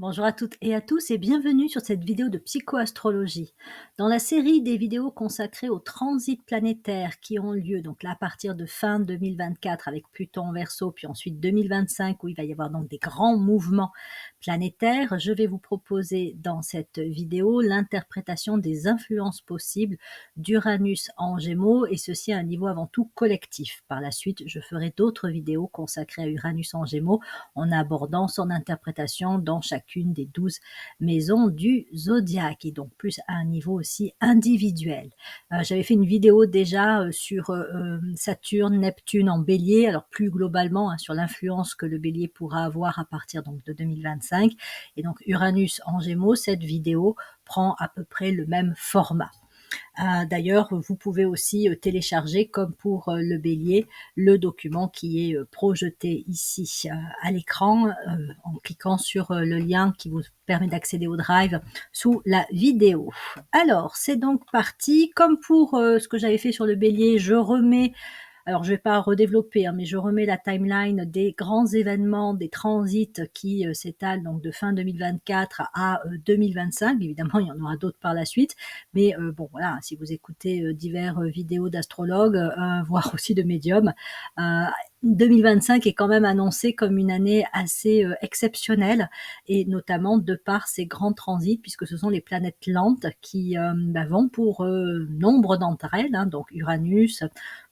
Bonjour à toutes et à tous et bienvenue sur cette vidéo de psychoastrologie. Dans la série des vidéos consacrées aux transits planétaires qui ont lieu donc là à partir de fin 2024 avec Pluton en Verseau, puis ensuite 2025 où il va y avoir donc des grands mouvements planétaires, je vais vous proposer dans cette vidéo l'interprétation des influences possibles d'Uranus en Gémeaux et ceci à un niveau avant tout collectif. Par la suite, je ferai d'autres vidéos consacrées à Uranus en Gémeaux en abordant son interprétation dans chacune des 12 maisons du zodiaque et donc plus à un niveau aussi individuel. J'avais fait une vidéo déjà sur Saturne, Neptune en bélier, alors plus globalement sur l'influence que le bélier pourra avoir à partir donc de 2025 et donc Uranus en Gémeaux, cette vidéo prend à peu près le même format. D'ailleurs, vous pouvez aussi télécharger, comme pour le bélier, le document qui est projeté ici à l'écran en cliquant sur le lien qui vous permet d'accéder au Drive sous la vidéo. Alors, c'est donc parti. Comme pour ce que j'avais fait sur le bélier, je remets alors, je ne vais pas redévelopper, mais je remets la timeline des grands événements, des transits qui s'étalent donc de fin 2024 à 2025. Évidemment, il y en aura d'autres par la suite. Mais bon, voilà, si vous écoutez divers vidéos d'astrologues, voire aussi de médiums, 2025 est quand même annoncé comme une année assez exceptionnelle, et notamment de par ces grands transits, puisque ce sont les planètes lentes qui vont pour nombre d'entre elles, donc Uranus,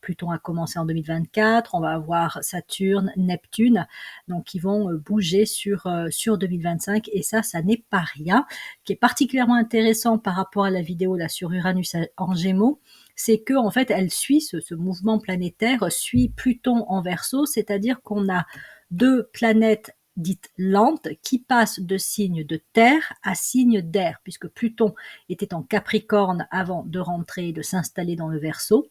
Pluton a commencé en 2024, on va avoir Saturne, Neptune, donc qui vont bouger sur 2025, et ça n'est pas rien. Ce qui est particulièrement intéressant par rapport à la vidéo là sur Uranus en Gémeaux, c'est que en fait elle suit ce mouvement planétaire suit Pluton en Verseau, c'est-à-dire qu'on a deux planètes dites lentes qui passent de signe de terre à signe d'air, puisque Pluton était en Capricorne avant de rentrer et de s'installer dans le Verseau.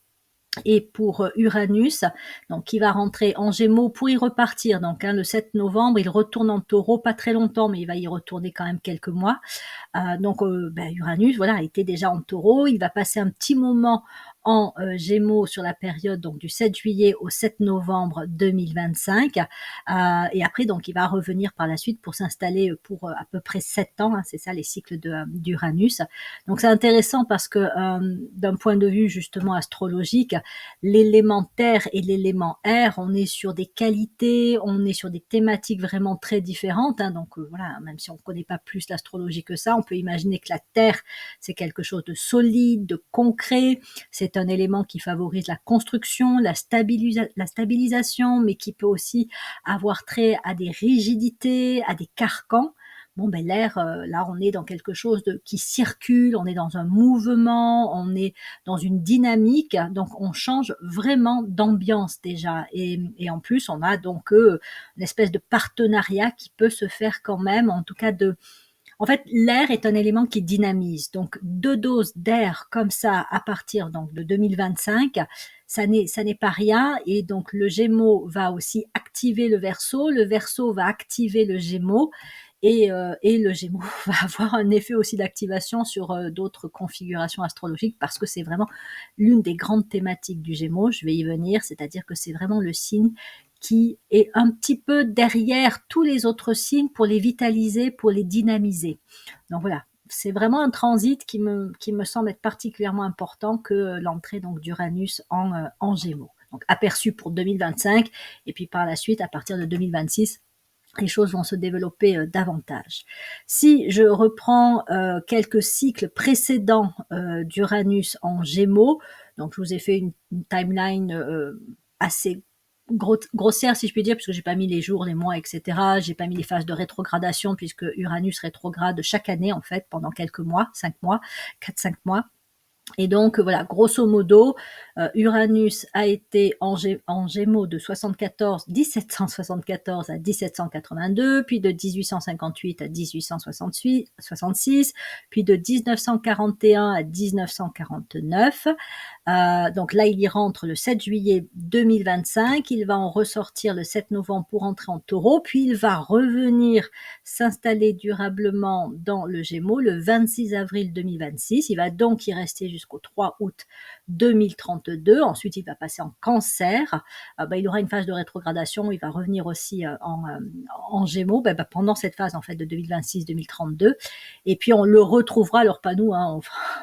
Et pour Uranus, donc qui va rentrer en Gémeaux pour y repartir, donc le 7 novembre, il retourne en Taureau, pas très longtemps, mais il va y retourner quand même quelques mois. Donc Uranus, voilà, était déjà en Taureau, il va passer un petit moment en Gémeaux sur la période donc du 7 juillet au 7 novembre 2025, et après donc il va revenir par la suite pour s'installer pour à peu près 7 ans, c'est ça les cycles d'Uranus. Donc c'est intéressant parce que d'un point de vue justement astrologique, l'élément terre et l'élément air, on est sur des qualités, on est sur des thématiques vraiment très différentes, donc voilà, même si on ne connaît pas plus l'astrologie que ça, on peut imaginer que la terre, c'est quelque chose de solide, de concret, c'est un élément qui favorise la construction, la stabilisation, mais qui peut aussi avoir trait à des rigidités, à des carcans. Bon, l'air, là, on est dans quelque chose qui circule, on est dans un mouvement, on est dans une dynamique, donc on change vraiment d'ambiance déjà. Et en plus, on a donc une espèce de partenariat qui peut se faire quand même, en tout cas en fait, l'air est un élément qui dynamise. Donc, 2 doses d'air comme ça à partir donc de 2025, ça n'est pas rien. Et donc, le Gémeaux va aussi activer le Verseau va activer le Gémeaux. Et le Gémeaux va avoir un effet aussi d'activation sur d'autres configurations astrologiques, parce que c'est vraiment l'une des grandes thématiques du Gémeaux, je vais y venir, c'est-à-dire que c'est vraiment le signe qui est un petit peu derrière tous les autres signes pour les vitaliser, pour les dynamiser. Donc voilà, c'est vraiment un transit qui me semble être particulièrement important que l'entrée donc d'Uranus en Gémeaux. Donc aperçu pour 2025, et puis par la suite, à partir de 2026, les choses vont se développer davantage. Si je reprends quelques cycles précédents d'Uranus en Gémeaux, donc je vous ai fait une timeline assez grossière, si je puis dire, puisque j'ai pas mis les jours, les mois, etc. J'ai pas mis les phases de rétrogradation, puisque Uranus rétrograde chaque année, en fait, pendant quelques mois, 5 mois, 4-5 mois. Et donc voilà, grosso modo, Uranus a été en Gémeaux de 1774 à 1782, puis de 1858 à 1866, puis de 1941 à 1949. Donc là, il y rentre le 7 juillet 2025, il va en ressortir le 7 novembre pour entrer en Taureau, puis il va revenir s'installer durablement dans le Gémeaux le 26 avril 2026. Il va donc y rester jusqu'au 3 août 2032. Ensuite, il va passer en Cancer. Il aura une phase de rétrogradation. Il va revenir aussi en Gémeaux pendant cette phase en fait de 2026-2032. Et puis on le retrouvera, alors pas nous, hein,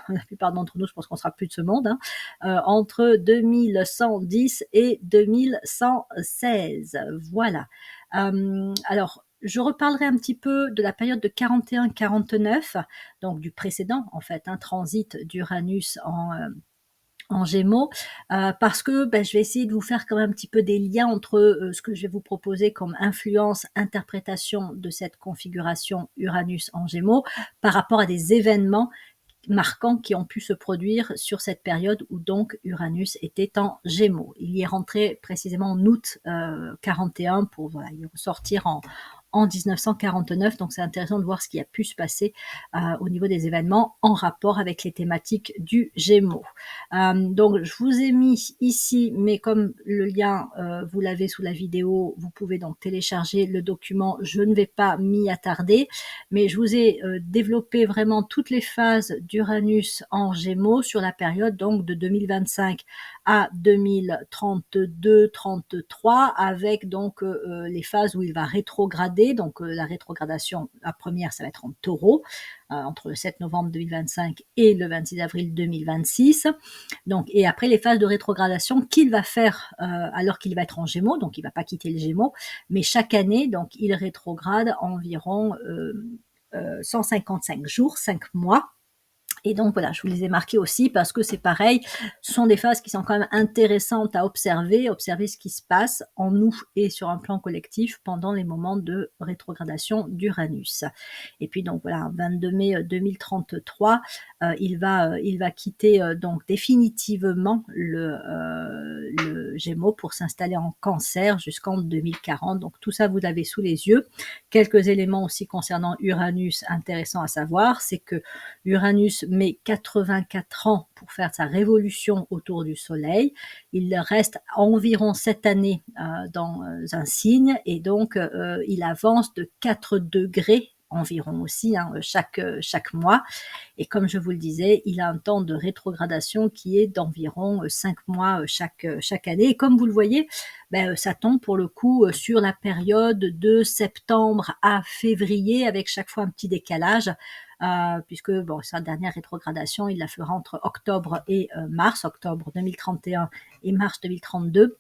la plupart d'entre nous, je pense qu'on sera plus de ce monde, hein, entre 2110 et 2116. Voilà. Alors, je reparlerai un petit peu de la période de 41-49, donc du précédent en fait, un transit d'Uranus en Gémeaux, parce que je vais essayer de vous faire quand même un petit peu des liens entre ce que je vais vous proposer comme influence, interprétation de cette configuration Uranus en Gémeaux par rapport à des événements marquants qui ont pu se produire sur cette période où donc Uranus était en Gémeaux. Il y est rentré précisément en août 41 pour y ressortir en 1949. Donc c'est intéressant de voir ce qui a pu se passer au niveau des événements en rapport avec les thématiques du Gémeaux. Donc je vous ai mis ici, mais comme le lien vous l'avez sous la vidéo, vous pouvez donc télécharger le document. Je ne vais pas m'y attarder, mais je vous ai développé vraiment toutes les phases d'Uranus en Gémeaux sur la période donc de 2025 à 2032-33, avec donc les phases où il va rétrograder. Donc la rétrogradation, la première, ça va être en Taureau, entre le 7 novembre 2025 et le 26 avril 2026. Donc, et après les phases de rétrogradation qu'il va faire alors qu'il va être en Gémeaux, donc il ne va pas quitter le Gémeaux, mais chaque année, donc il rétrograde environ 155 jours, 5 mois. Et donc voilà, je vous les ai marqués aussi parce que c'est pareil, ce sont des phases qui sont quand même intéressantes à observer ce qui se passe en nous et sur un plan collectif pendant les moments de rétrogradation d'Uranus. Et puis donc voilà, 22 mai 2033, il va quitter donc définitivement le Gémeaux pour s'installer en Cancer jusqu'en 2040. Donc tout ça, vous l'avez sous les yeux. Quelques éléments aussi concernant Uranus intéressants à savoir, c'est que Uranus met 84 ans pour faire sa révolution autour du Soleil. Il reste environ 7 années dans un signe et donc il avance de 4 degrés environ aussi chaque mois. Et comme je vous le disais, il a un temps de rétrogradation qui est d'environ 5 mois chaque année. Et comme vous le voyez, ça tombe pour le coup sur la période de septembre à février avec chaque fois un petit décalage. Puisque sa dernière rétrogradation, il la fera entre octobre et mars, octobre 2031 et mars 2032.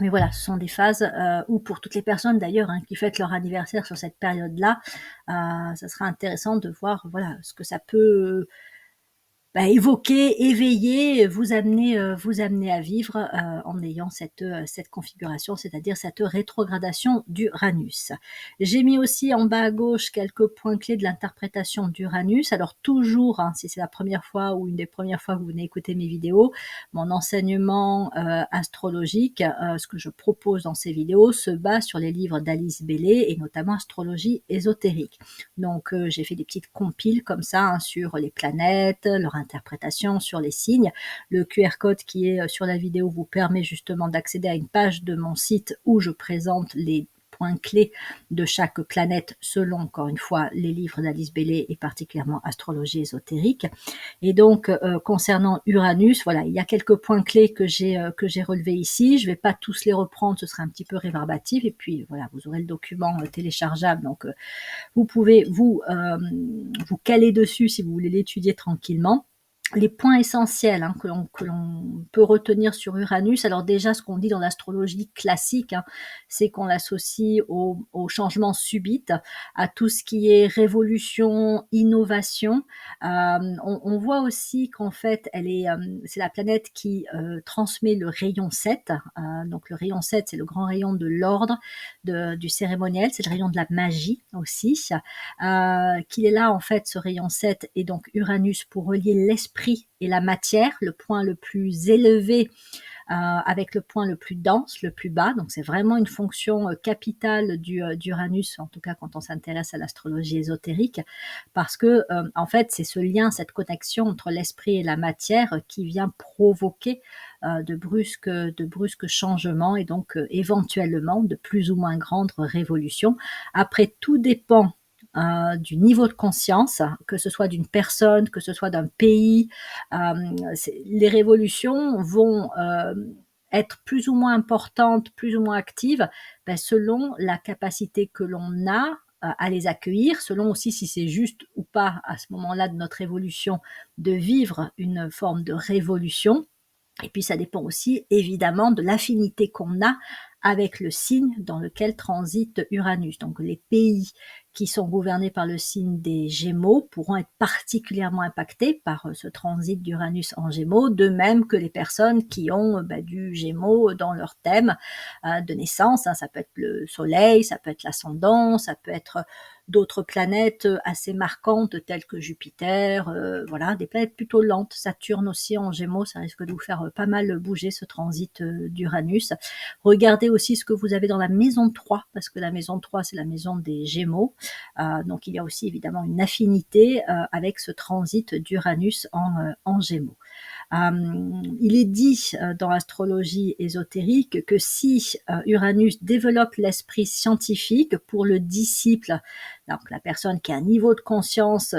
Mais voilà, ce sont des phases où pour toutes les personnes d'ailleurs qui fêtent leur anniversaire sur cette période-là, ça sera intéressant de voir ce que ça peut évoquer, éveiller, vous amener à vivre en ayant cette configuration, c'est-à-dire cette rétrogradation d'Uranus. J'ai mis aussi en bas à gauche quelques points clés de l'interprétation d'Uranus. Alors toujours, si c'est la première fois ou une des premières fois que vous venez écouter mes vidéos, mon enseignement astrologique, ce que je propose dans ces vidéos, se base sur les livres d'Alice Bailey et notamment Astrologie ésotérique. Donc j'ai fait des petites compiles comme ça sur les planètes, leur interprétation, sur les signes. Le QR code qui est sur la vidéo vous permet justement d'accéder à une page de mon site où je présente les points clés de chaque planète selon, encore une fois, les livres d'Alice Bailey et particulièrement Astrologie ésotérique. Et donc, concernant Uranus, voilà, il y a quelques points clés que j'ai relevés ici. Je ne vais pas tous les reprendre, ce sera un petit peu rébarbatif. Et puis, voilà, vous aurez le document téléchargeable. Donc, vous pouvez vous caler dessus si vous voulez l'étudier tranquillement. Les points essentiels que l'on peut retenir sur Uranus, alors déjà ce qu'on dit dans l'astrologie classique, c'est qu'on l'associe au changement subit, à tout ce qui est révolution, innovation. On voit aussi qu'en fait c'est la planète qui transmet le rayon 7, donc le rayon 7 c'est le grand rayon de l'ordre, du cérémoniel, c'est le rayon de la magie aussi, qu'il est là en fait ce rayon 7 et donc Uranus pour relier l'esprit et la matière, le point le plus élevé avec le point le plus dense, le plus bas. Donc c'est vraiment une fonction capitale d'Uranus, en tout cas quand on s'intéresse à l'astrologie ésotérique, parce que en fait c'est ce lien, cette connexion entre l'esprit et la matière qui vient provoquer de brusques changements et donc éventuellement de plus ou moins grandes révolutions. Après, tout dépend du niveau de conscience, que ce soit d'une personne, que ce soit d'un pays. Les révolutions vont être plus ou moins importantes, plus ou moins actives, ben, selon la capacité que l'on a à les accueillir, selon aussi si c'est juste ou pas à ce moment-là de notre évolution de vivre une forme de révolution. Et puis ça dépend aussi évidemment de l'affinité qu'on a avec le signe dans lequel transite Uranus. Donc les pays qui sont gouvernés par le signe des Gémeaux pourront être particulièrement impactés par ce transit d'Uranus en Gémeaux, de même que les personnes qui ont du Gémeaux dans leur thème de naissance. Ça peut être le Soleil, ça peut être l'ascendant, ça peut être d'autres planètes assez marquantes telles que Jupiter, voilà, des planètes plutôt lentes. Saturne aussi en Gémeaux, ça risque de vous faire pas mal bouger ce transit d'Uranus. Regardez aussi ce que vous avez dans la maison 3, parce que la maison 3, c'est la maison des Gémeaux. Donc il y a aussi évidemment une affinité avec ce transit d'Uranus en Gémeaux. Il est dit dans l'astrologie ésotérique que si Uranus développe l'esprit scientifique pour le disciple, donc la personne qui a un niveau de conscience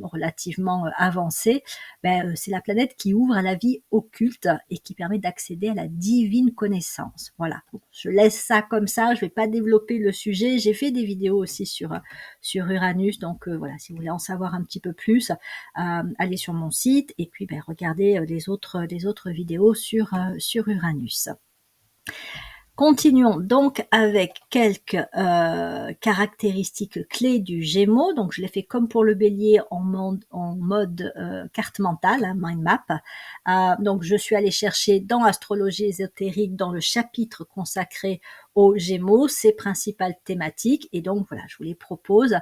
relativement avancé, c'est la planète qui ouvre à la vie occulte et qui permet d'accéder à la divine connaissance. Voilà, je laisse ça comme ça, je ne vais pas développer le sujet. J'ai fait des vidéos aussi sur Uranus, donc voilà, si vous voulez en savoir un petit peu plus, allez sur mon site et puis regardez les autres vidéos sur Uranus. Continuons donc avec quelques caractéristiques clés du Gémeaux. Donc je l'ai fait comme pour le Bélier en mode carte mentale, hein, mind map. Donc je suis allée chercher dans Astrologie ésotérique, dans le chapitre consacré aux Gémeaux, ses principales thématiques. Et donc voilà, je vous les propose.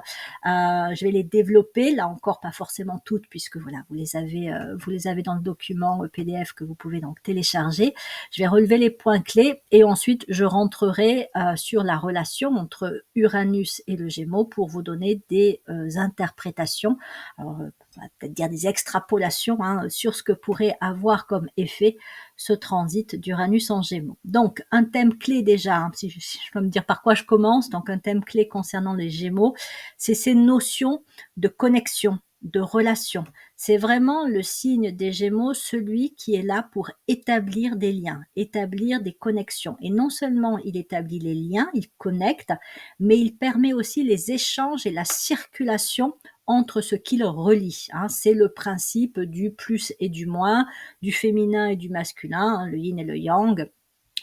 Je vais les développer, là encore pas forcément toutes, puisque voilà, vous les avez dans le document PDF que vous pouvez donc télécharger. Je vais relever les points clés et ensuite je rentrerai sur la relation entre Uranus et le Gémeaux pour vous donner des interprétations, alors on va peut-être dire des extrapolations sur ce que pourrait avoir comme effet ce transit d'Uranus en Gémeaux. Donc un thème clé déjà, si je peux me dire par quoi je commence, donc un thème clé concernant les Gémeaux, c'est ces notions de connexion, de relation. C'est vraiment le signe des Gémeaux, celui qui est là pour établir des liens, établir des connexions. Et non seulement il établit les liens, il connecte, mais il permet aussi les échanges et la circulation entre ce qui le relie. C'est le principe du plus et du moins, du féminin et du masculin, le yin et le yang,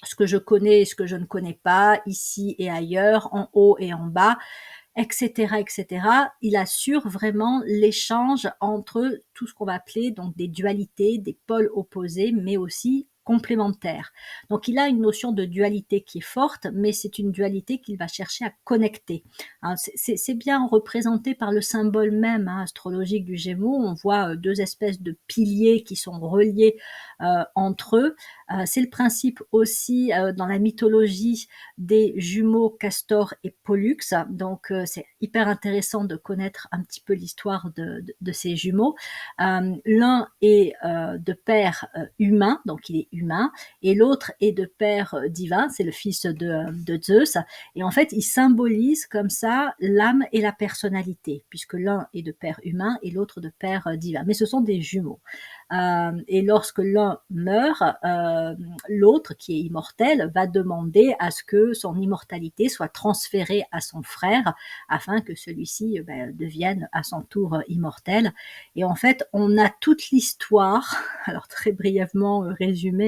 ce que je connais et ce que je ne connais pas, ici et ailleurs, en haut et en bas, etc., etc. Il assure vraiment l'échange entre tout ce qu'on va appeler donc des dualités, des pôles opposés, mais aussi complémentaires. Donc il a une notion de dualité qui est forte, mais c'est une dualité qu'il va chercher à connecter. C'est bien représenté par le symbole même astrologique du Gémeaux. On voit deux espèces de piliers qui sont reliés entre eux. C'est le principe aussi dans la mythologie des jumeaux Castor et Pollux. Donc c'est hyper intéressant de connaître un petit peu l'histoire de ces jumeaux. L'un est de père humain, donc il est humain, et l'autre est de père divin, c'est le fils de Zeus. Et en fait, il symbolise comme ça l'âme et la personnalité, puisque l'un est de père humain et l'autre de père divin. Mais ce sont des jumeaux. Et lorsque l'un meurt, l'autre, qui est immortel, va demander à ce que son immortalité soit transférée à son frère, afin que celui-ci devienne à son tour immortel. Et en fait, on a toute l'histoire, alors très brièvement résumée,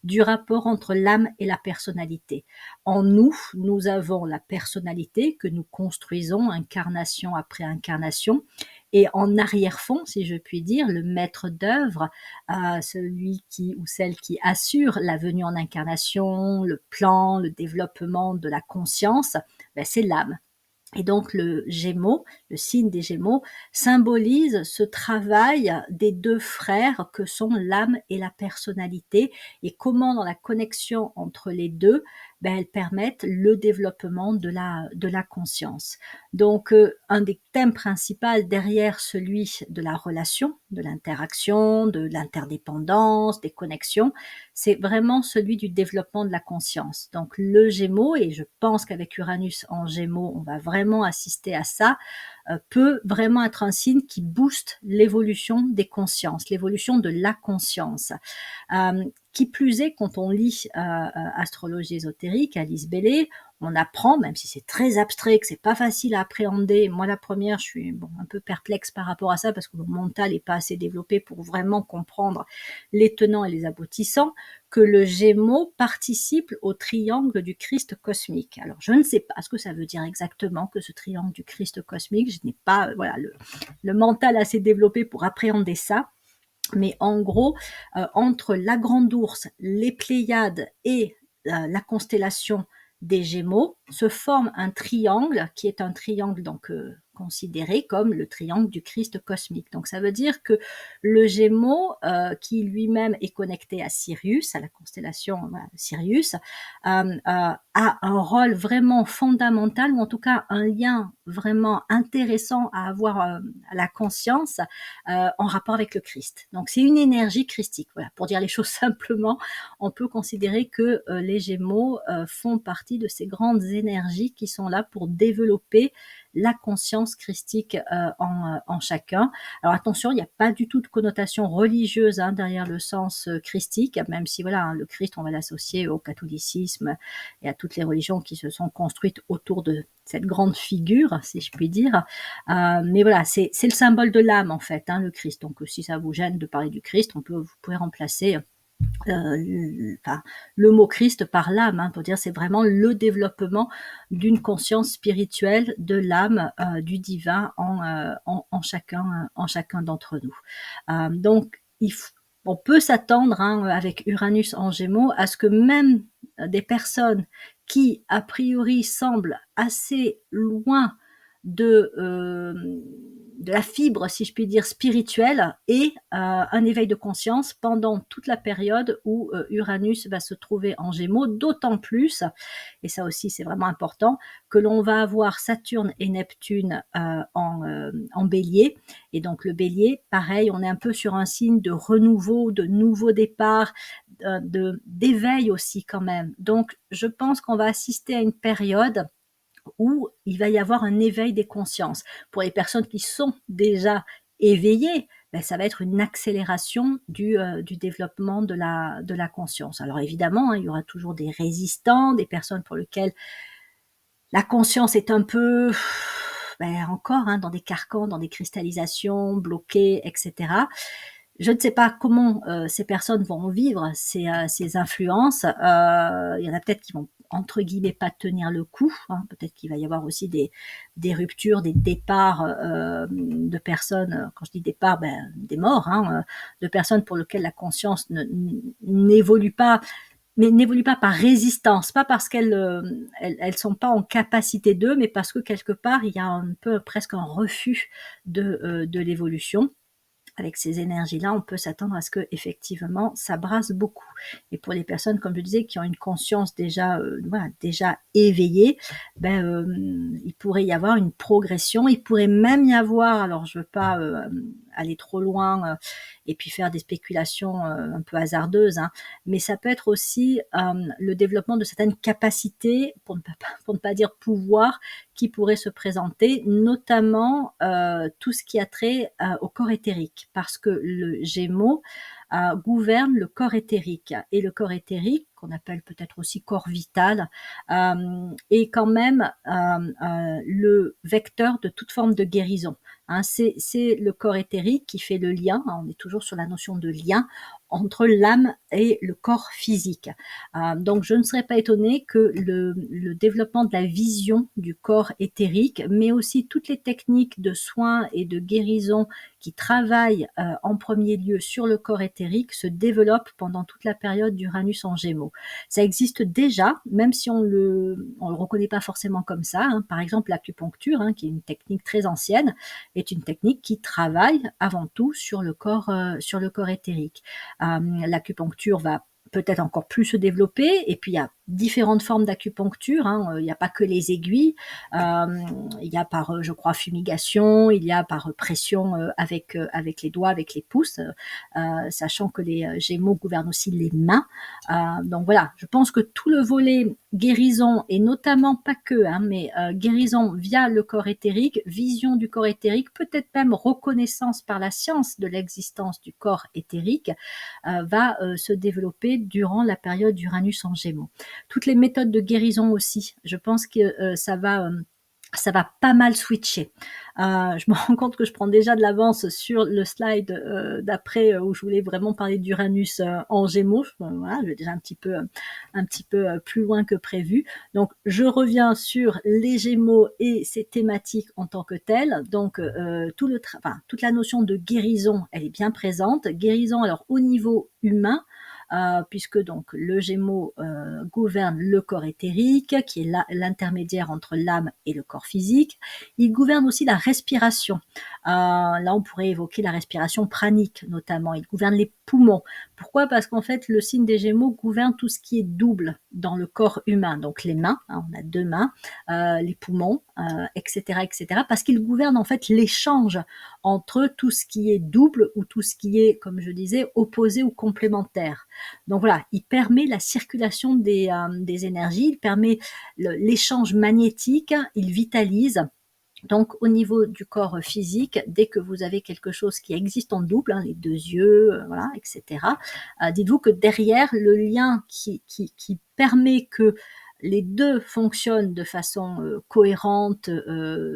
du rapport entre l'âme et la personnalité. En nous, nous avons la personnalité que nous construisons incarnation après incarnation, et en arrière-fond, si je puis dire, le maître d'œuvre, celui qui ou celle qui assure la venue en incarnation, le plan, le développement de la conscience, c'est l'âme. Et donc le Gémeaux, le signe des Gémeaux, symbolise ce travail des deux frères que sont l'âme et la personnalité, et comment dans la connexion entre les deux, ben, elles permettent le développement de la conscience. Donc, un des thèmes principaux derrière celui de la relation, de l'interaction, de l'interdépendance, des connexions, c'est vraiment celui du développement de la conscience. Donc le Gémeaux, et je pense qu'avec Uranus en Gémeaux, on va vraiment assister à ça, peut vraiment être un signe qui booste l'évolution des consciences, l'évolution de la conscience. Qui plus est, quand on lit Astrologie ésotérique, Alice Bailey, on apprend, même si c'est très abstrait, que c'est pas facile à appréhender. Moi, la première, je suis un peu perplexe par rapport à ça parce que mon mental n'est pas assez développé pour vraiment comprendre les tenants et les aboutissants, que le Gémeaux participe au triangle du Christ cosmique. Alors, je ne sais pas ce que ça veut dire exactement que ce triangle du Christ cosmique. Je n'ai pas le mental assez développé pour appréhender ça. Mais en gros, entre la Grande Ourse, les Pléiades et la constellation des Gémeaux, se forme un triangle qui est un triangle donc considéré comme le triangle du Christ cosmique. Donc ça veut dire que le Gémeaux, qui lui-même est connecté à Sirius, à la constellation Sirius, a un rôle vraiment fondamental, ou en tout cas un lien vraiment intéressant à avoir à la conscience en rapport avec le Christ. Donc c'est une énergie christique. Voilà, pour dire les choses simplement, on peut considérer que les Gémeaux font partie de ces grandes énergies qui sont là pour développer la conscience christique en chacun. Alors attention, il n'y a pas du tout de connotation religieuse derrière le sens christique, même si voilà, le Christ, on va l'associer au catholicisme et à toutes les religions qui se sont construites autour de cette grande figure, si je puis dire. Mais voilà, c'est le symbole de l'âme, en fait, le Christ. Donc, si ça vous gêne de parler du Christ, vous pouvez remplacer le mot Christ par l'âme, pour dire c'est vraiment le développement d'une conscience spirituelle de l'âme, du divin en chacun d'entre nous. Donc, on peut s'attendre avec Uranus en Gémeaux à ce que même des personnes qui a priori semblent assez loin de la fibre, si je puis dire, spirituelle, et un éveil de conscience pendant toute la période où Uranus va se trouver en Gémeaux, d'autant plus, et ça aussi c'est vraiment important, que l'on va avoir Saturne et Neptune en Bélier. Et donc le Bélier, pareil, on est un peu sur un signe de renouveau, de nouveau départ, d'éveil aussi quand même. Donc je pense qu'on va assister à une période où il va y avoir un éveil des consciences. Pour les personnes qui sont déjà éveillées, ça va être une accélération du développement de la conscience. Alors évidemment, il y aura toujours des résistants, des personnes pour lesquelles la conscience est un peu encore dans des carcans, dans des cristallisations, bloquées, etc. Je ne sais pas comment ces personnes vont vivre ces influences. Il y en a peut-être qui vont, entre guillemets, pas tenir le coup. Peut-être qu'il va y avoir aussi des ruptures, des départs de personnes, quand je dis départ, des morts, de personnes pour lesquelles la conscience n'évolue pas, mais n'évolue pas par résistance, pas parce qu'elles sont pas en capacité d'eux, mais parce que quelque part, il y a un peu presque un refus de l'évolution. Avec ces énergies-là, on peut s'attendre à ce que effectivement ça brasse beaucoup. Et pour les personnes, comme je disais, qui ont une conscience déjà éveillée, il pourrait y avoir une progression. Il pourrait même y avoir, alors je veux pas aller trop loin et puis faire des spéculations un peu hasardeuses, mais ça peut être aussi le développement de certaines capacités, pour ne pas dire pouvoir, qui pourraient se présenter, notamment tout ce qui a trait au corps éthérique, parce que le Gémeaux gouverne le corps éthérique, et le corps éthérique, qu'on appelle peut-être aussi corps vital, est quand même le vecteur de toute forme de guérison. C'est le corps éthérique qui fait le lien, on est toujours sur la notion de lien entre l'âme et le corps physique. Donc je ne serais pas étonnée que le développement de la vision du corps éthérique, mais aussi toutes les techniques de soins et de guérison qui travaillent en premier lieu sur le corps éthérique se développent pendant toute la période d'Uranus en Gémeaux. Ça existe déjà, même si on le reconnaît pas forcément comme ça. Par exemple, l'acupuncture, qui est une technique très ancienne, est une technique qui travaille avant tout sur le corps éthérique. L'acupuncture va peut-être encore plus se développer, et puis il y a différentes formes d'acupuncture, hein. Il n'y a pas que les aiguilles, il y a par, je crois, fumigation, il y a par pression avec les doigts, avec les pouces, sachant que les Gémeaux gouvernent aussi les mains. Donc voilà, je pense que tout le volet guérison, et notamment pas que, hein, mais guérison via le corps éthérique, vision du corps éthérique, peut-être même reconnaissance par la science de l'existence du corps éthérique, va se développer durant la période d'Uranus en Gémeaux. Toutes les méthodes de guérison aussi, je pense que ça va pas mal switcher. Je me rends compte que je prends déjà de l'avance sur le slide d'après où je voulais vraiment parler d'Uranus en Gémeaux. Voilà, je vais déjà un petit peu plus loin que prévu. Donc, je reviens sur les Gémeaux et ces thématiques en tant que telles. Donc, toute la notion de guérison, elle est bien présente. Guérison, alors au niveau humain, puisque donc le Gémeaux gouverne le corps éthérique, qui est l'intermédiaire entre l'âme et le corps physique. Il gouverne aussi la respiration. Là, on pourrait évoquer la respiration pranique, notamment. Il gouverne les poumons. Pourquoi? Parce qu'en fait, le signe des Gémeaux gouverne tout ce qui est double dans le corps humain. Donc les mains, hein, on a deux mains, les poumons, etc., etc. Parce qu'il gouverne en fait l'échange entre tout ce qui est double ou tout ce qui est, comme je disais, opposé ou complémentaire. Donc voilà, il permet la circulation des énergies, il permet l'échange magnétique, il vitalise. Donc au niveau du corps physique, dès que vous avez quelque chose qui existe en double, hein, les deux yeux, voilà, etc., dites-vous que derrière, le lien qui permet que les deux fonctionnent de façon cohérente,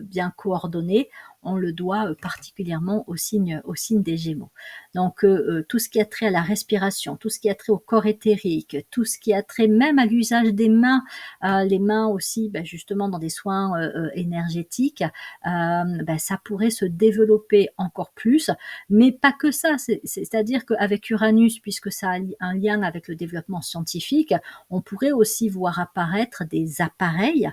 bien coordonnée, on le doit particulièrement au signe des Gémeaux. Donc tout ce qui a trait à la respiration, tout ce qui a trait au corps éthérique, tout ce qui a trait même à l'usage des mains, les mains aussi justement dans des soins énergétiques, ça pourrait se développer encore plus, mais pas que ça, c'est-à-dire qu'avec Uranus, puisque ça a un lien avec le développement scientifique, on pourrait aussi voir apparaître des appareils,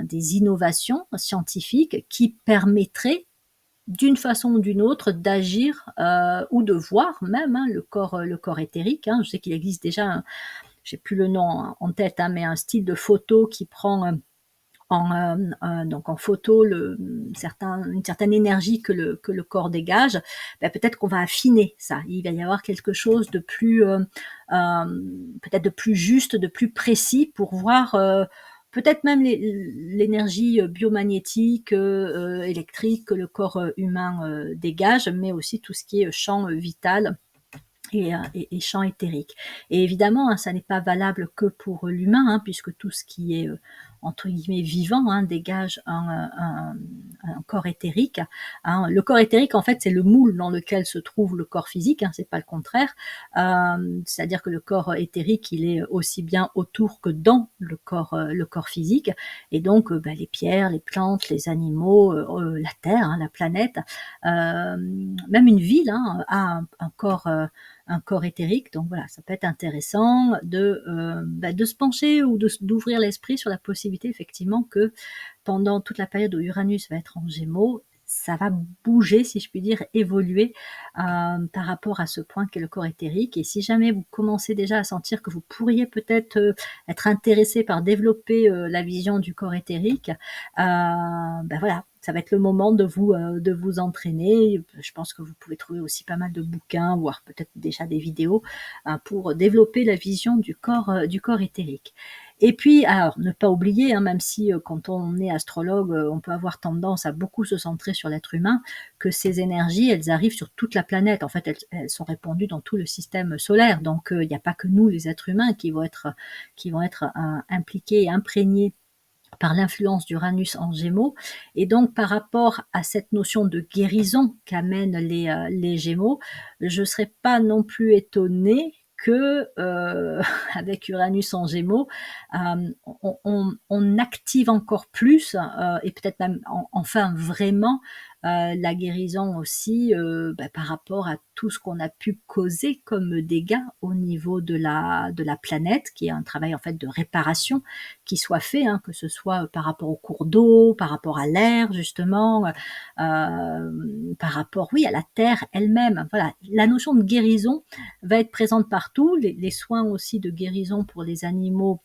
des innovations scientifiques qui permettraient d'une façon ou d'une autre d'agir ou de voir même le corps éthérique. Hein. Je sais qu'il existe déjà, j'ai plus le nom en tête, hein, mais un style de photo qui prend donc en photo une certaine énergie que le corps dégage. Peut-être qu'on va affiner ça. Il va y avoir quelque chose de plus peut-être de plus juste, de plus précis pour voir peut-être même l'énergie biomagnétique, électrique que le corps humain dégage, mais aussi tout ce qui est champ vital et champ éthérique. Et évidemment, hein, ça n'est pas valable que pour l'humain, hein, puisque tout ce qui est entre guillemets vivant dégage un corps éthérique. Hein. Le corps éthérique, en fait, c'est le moule dans lequel se trouve le corps physique, hein, c'est pas le contraire. C'est-à-dire que le corps éthérique, il est aussi bien autour que dans le corps physique. Et donc, les pierres, les plantes, les animaux, la Terre, hein, la planète, même une ville a un corps éthérique. Donc voilà, ça peut être intéressant de se pencher ou d'ouvrir l'esprit sur la possibilité effectivement que pendant toute la période où Uranus va être en Gémeaux, ça va bouger, si je puis dire, évoluer par rapport à ce point qu'est le corps éthérique. Et si jamais vous commencez déjà à sentir que vous pourriez peut-être être intéressé par développer la vision du corps éthérique, voilà, ça va être le moment de vous entraîner. Je pense que vous pouvez trouver aussi pas mal de bouquins, voire peut-être déjà des vidéos pour développer la vision du corps éthérique. Et puis, alors, ne pas oublier, hein, même si quand on est astrologue, on peut avoir tendance à beaucoup se centrer sur l'être humain, que ces énergies, elles arrivent sur toute la planète. En fait, elles sont répandues dans tout le système solaire. Donc, il n'y a pas que nous, les êtres humains, qui vont être impliqués et imprégnés par l'influence d'Uranus en Gémeaux. Et donc, par rapport à cette notion de guérison qu'amènent les Gémeaux, je ne serais pas non plus étonnée que avec Uranus en Gémeaux, on active encore plus et peut-être même enfin vraiment la guérison aussi, par rapport à tout ce qu'on a pu causer comme dégâts au niveau de la planète, qui est un travail en fait de réparation qui soit fait, hein, que ce soit par rapport au cours d'eau, par rapport à l'air justement, par rapport, oui, à la terre elle-même. Voilà, la notion de guérison va être présente partout. Les soins aussi de guérison pour les animaux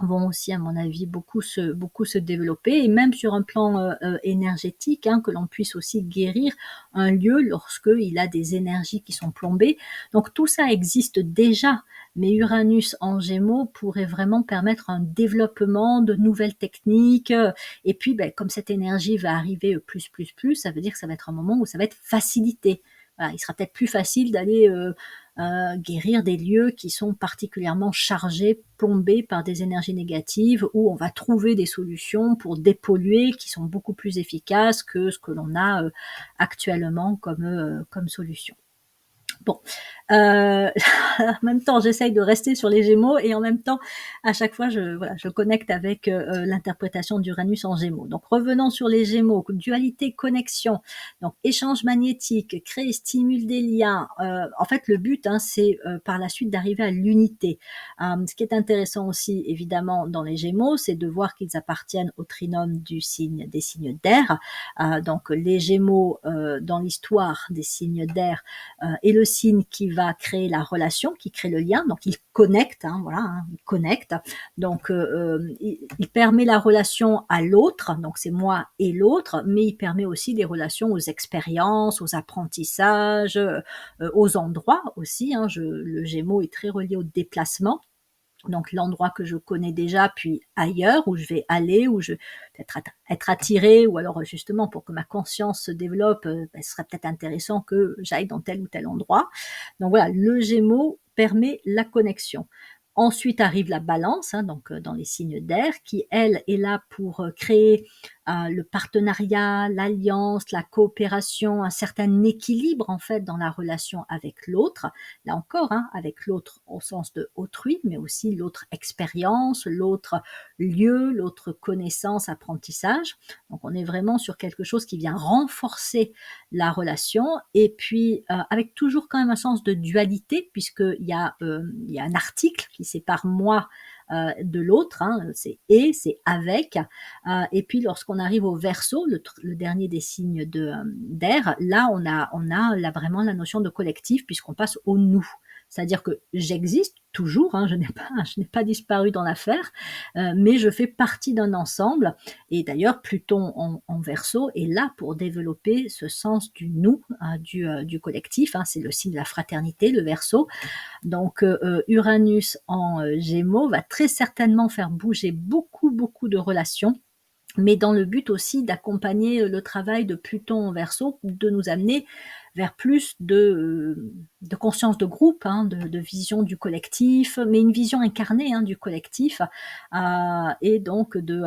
vont aussi, à mon avis, beaucoup se développer, et même sur un plan énergétique, hein, que l'on puisse aussi guérir un lieu lorsqu'il a des énergies qui sont plombées. Donc tout ça existe déjà, mais Uranus en Gémeaux pourrait vraiment permettre un développement de nouvelles techniques. Et puis, comme cette énergie va arriver plus, ça veut dire que ça va être un moment où ça va être facilité. Voilà, il sera peut-être plus facile d'aller guérir des lieux qui sont particulièrement chargés, plombés par des énergies négatives, où on va trouver des solutions pour dépolluer qui sont beaucoup plus efficaces que ce que l'on a actuellement comme solution. Bon, en même temps, j'essaye de rester sur les Gémeaux, et en même temps, à chaque fois, je connecte avec l'interprétation d'Uranus en Gémeaux. Donc, revenons sur les Gémeaux. Dualité, connexion, donc échange magnétique, créer, stimule des liens. En fait, le but, hein, c'est par la suite d'arriver à l'unité. Ce qui est intéressant aussi, évidemment, dans les Gémeaux, c'est de voir qu'ils appartiennent au trinôme des signes d'air. Donc, les Gémeaux, dans l'histoire des signes d'air, et le signe qui va créer la relation, qui crée le lien, donc il connecte, hein, voilà, hein, il connecte, donc il permet la relation à l'autre, donc c'est moi et l'autre, mais il permet aussi des relations aux expériences, aux apprentissages, aux endroits aussi, hein, le Gémeaux est très relié au déplacement, donc l'endroit que je connais déjà, puis ailleurs où je vais aller, où je vais peut-être être attirée, ou alors justement pour que ma conscience se développe, ce serait peut-être intéressant que j'aille dans tel ou tel endroit. Donc voilà, le Gémeaux permet la connexion. Ensuite arrive la Balance, hein, donc dans les signes d'air, qui elle est là pour créer le partenariat, l'alliance, la coopération, un certain équilibre en fait dans la relation avec l'autre. Là encore, hein, avec l'autre au sens de autrui, mais aussi l'autre expérience, l'autre lieu, l'autre connaissance, apprentissage. Donc on est vraiment sur quelque chose qui vient renforcer la relation, et puis avec toujours quand même un sens de dualité, puisqu'il y a un article qui sépare moi de l'autre, hein, c'est et, c'est avec. Et puis lorsqu'on arrive au Verseau, le dernier des signes d'air, là on a là vraiment la notion de collectif, puisqu'on passe au nous. C'est-à-dire que j'existe toujours, hein, je n'ai pas disparu dans l'affaire, mais je fais partie d'un ensemble. Et d'ailleurs, Pluton en Verseau est là pour développer ce sens du nous, hein, du collectif. Hein, c'est le signe de la fraternité, le Verseau. Donc Uranus en Gémeaux va très certainement faire bouger beaucoup de relations, mais dans le but aussi d'accompagner le travail de Pluton en Verseau, de nous amener vers plus de conscience de groupe, hein, de vision du collectif, mais une vision incarnée, hein, du collectif, et donc de